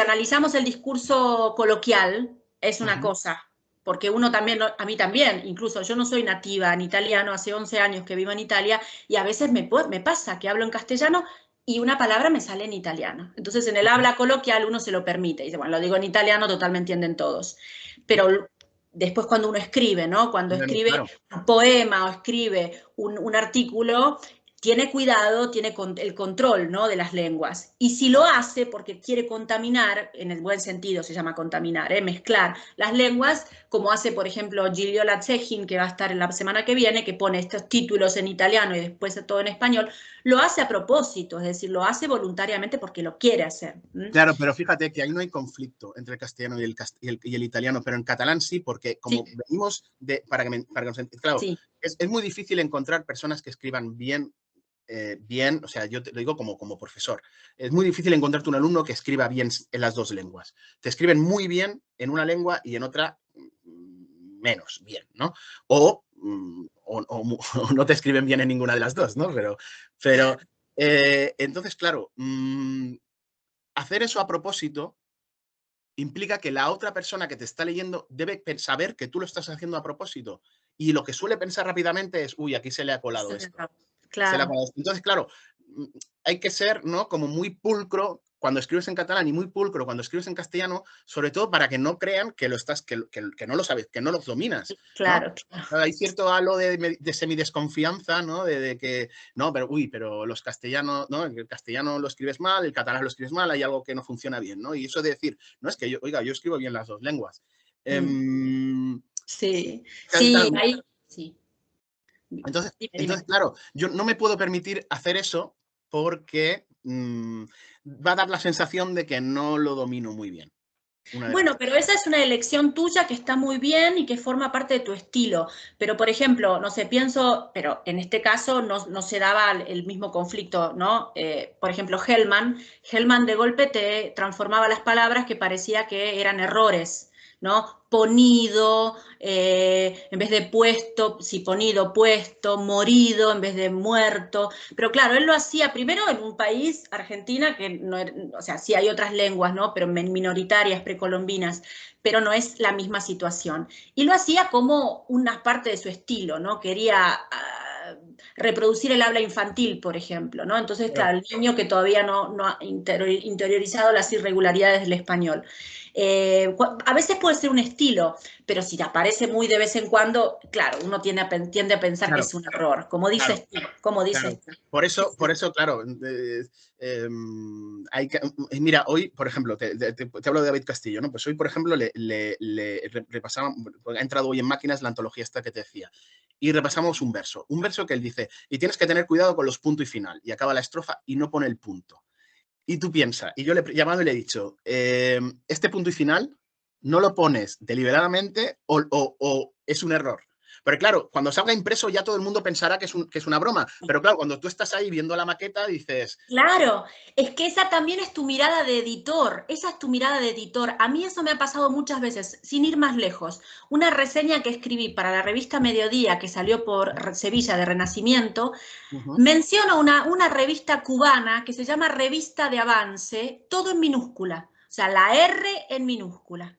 analizamos el discurso coloquial, es una cosa, porque uno también, a mí también, incluso yo no soy nativa en italiano, hace 11 años que vivo en Italia, y a veces me pasa que hablo en castellano y una palabra me sale en italiano. Entonces, en el habla coloquial uno se lo permite, y dice, bueno, lo digo en italiano, total me entienden todos. Pero después cuando uno escribe, ¿no? Cuando escribe Claro. un poema o escribe un artículo, tiene cuidado, tiene el control, ¿no?, de las lenguas. Y si lo hace porque quiere contaminar, en el buen sentido se llama contaminar, mezclar las lenguas, como hace, por ejemplo, Giulio Lazzegin, que va a estar en la semana que viene, que pone estos títulos en italiano y después todo en español, lo hace a propósito, es decir, lo hace voluntariamente porque lo quiere hacer. Claro, pero fíjate que ahí no hay conflicto entre el castellano y el italiano, pero en catalán sí, porque como Sí. venimos de... Claro, Sí. es muy difícil encontrar personas que escriban bien, o sea, yo te lo digo como profesor, es muy difícil encontrarte un alumno que escriba bien en las dos lenguas. Te escriben muy bien en una lengua y en otra menos bien, ¿no? O no te escriben bien en ninguna de las dos, ¿no? Pero entonces, claro, hacer eso a propósito implica que la otra persona que te está leyendo debe saber que tú lo estás haciendo a propósito. Y lo que suele pensar rápidamente es, uy, aquí se le ha colado esto. Claro. Entonces, claro, hay que ser, ¿no?, como muy pulcro cuando escribes en catalán y muy pulcro cuando escribes en castellano, sobre todo para que no crean que no lo sabes, que no lo dominas, ¿no? Claro, claro. Hay cierto halo de semidesconfianza, ¿no? De que, no, pero los castellanos, ¿no? El castellano lo escribes mal, el catalán lo escribes mal, hay algo que no funciona bien, ¿no? Y eso de decir, no, es que yo escribo bien las dos lenguas. Sí, Claro, sí, ahí, sí. Entonces, claro, yo no me puedo permitir hacer eso porque va a dar la sensación de que no lo domino muy bien. Bueno, pero esa es una elección tuya que está muy bien y que forma parte de tu estilo. Pero, por ejemplo, no sé, pienso, pero en este caso no se daba el mismo conflicto, ¿no? Por ejemplo, Hellman de golpe te transformaba las palabras que parecía que eran errores, ¿no? Ponido, en vez de puesto, sí, ponido, puesto, morido en vez de muerto. Pero claro, él lo hacía primero en un país, Argentina, que no era, o sea, sí hay otras lenguas, ¿no?, pero minoritarias, precolombinas, pero no es la misma situación. Y lo hacía como una parte de su estilo, ¿no? Quería reproducir el habla infantil, por ejemplo, ¿no? Entonces, claro, el niño que todavía no ha interiorizado las irregularidades del español. A veces puede ser un estilo, pero si te aparece muy de vez en cuando, claro, uno tiende a pensar que es un error, como dices tú, como dices tú. Por eso, claro, mira, hoy, por ejemplo, te hablo de David Castillo, ¿no? Pues hoy, por ejemplo, le repasamos, ha entrado hoy en Máquinas la antología esta que te decía, y repasamos un verso que él dice, y tienes que tener cuidado con los puntos y final, y acaba la estrofa y no pone el punto. Y tú piensas, y yo le he llamado y le he dicho, este punto y final no lo pones deliberadamente o es un error. Pero claro, cuando salga impreso ya todo el mundo pensará que es una broma. Pero claro, cuando tú estás ahí viendo la maqueta dices... Claro, es que esa también es tu mirada de editor, esa es tu mirada de editor. A mí eso me ha pasado muchas veces, sin ir más lejos. Una reseña que escribí para la revista Mediodía, que salió por Sevilla de Renacimiento, menciono una revista cubana que se llama Revista de Avance, todo en minúscula, o sea, la R en minúscula.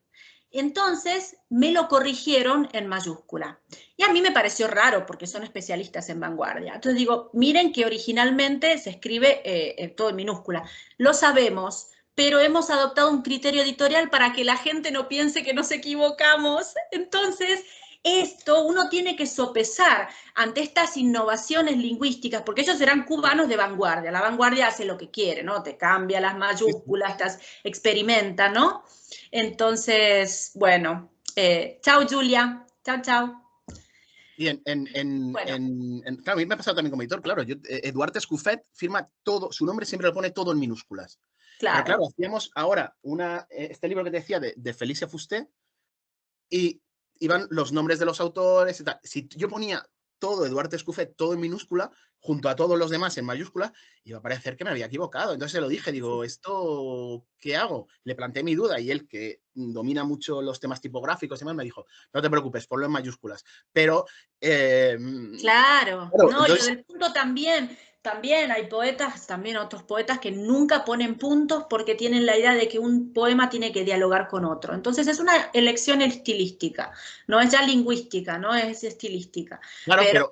Entonces me lo corrigieron en mayúscula. Y a mí me pareció raro porque son especialistas en vanguardia. Entonces digo, miren que originalmente se escribe todo en minúscula. Lo sabemos, pero hemos adoptado un criterio editorial para que la gente no piense que nos equivocamos. Entonces, esto uno tiene que sopesar ante estas innovaciones lingüísticas, porque ellos eran cubanos de vanguardia. La vanguardia hace lo que quiere, ¿no? Te cambia las mayúsculas, experimenta, ¿no? Entonces, bueno, chao Julia, chao, chao. Y claro, a mí me ha pasado también como editor, claro, Eduard Escuffet firma todo, su nombre siempre lo pone todo en minúsculas. Claro. Pero claro, hacíamos ahora este libro que te decía de Felicia Fusté y iban los nombres de los autores y tal. Si yo ponía todo Eduard Escuffet, todo en minúscula, junto a todos los demás en mayúsculas, y iba a parecer que me había equivocado. Entonces se lo dije, digo, ¿esto qué hago? Le planteé mi duda y él, que domina mucho los temas tipográficos y demás, me dijo, no te preocupes, ponlo en mayúsculas. Pero... claro, claro, no, entonces, y lo del punto también hay poetas, también otros poetas que nunca ponen puntos porque tienen la idea de que un poema tiene que dialogar con otro. Entonces es una elección estilística, no es ya lingüística, no es estilística. claro, pero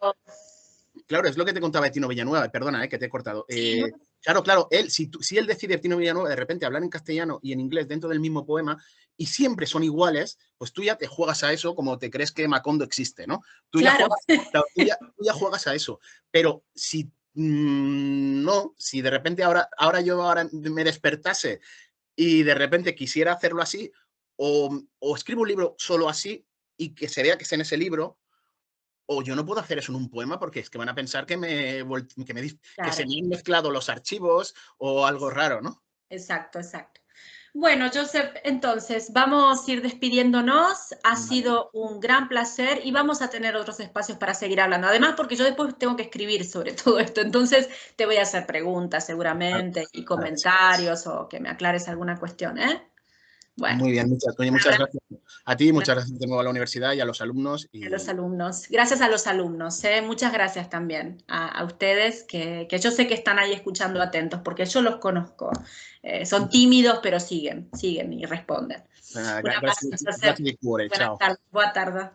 claro, es lo que te contaba de Tino Villanueva, perdona, que te he cortado. Sí, Claro, él, si él decide, Tino Villanueva, de repente hablar en castellano y en inglés dentro del mismo poema, y siempre son iguales, pues tú ya te juegas a eso como te crees que Macondo existe, ¿no? Tú ya claro. tú ya juegas a eso. Pero si no, si de repente ahora me despertase y de repente quisiera hacerlo así, o escribo un libro solo así y que se vea que es en ese libro, o yo no puedo hacer eso en un poema porque es que van a pensar que Claro. se me han mezclado los archivos o algo raro, ¿no? Exacto, exacto. Bueno, Josep, entonces vamos a ir despidiéndonos. Ha sido un gran placer y vamos a tener otros espacios para seguir hablando. Además, porque yo después tengo que escribir sobre todo esto, entonces te voy a hacer preguntas seguramente y comentarios o que me aclares alguna cuestión, ¿eh? Bueno. Muy bien, muchas gracias a ti, muchas gracias de nuevo a la universidad y a los alumnos. A los alumnos. Gracias a los alumnos. Muchas gracias también a ustedes, que yo sé que están ahí escuchando atentos, porque yo los conozco. Son tímidos, pero siguen y responden. Gracias di cuore, ciao. Buenas tardes.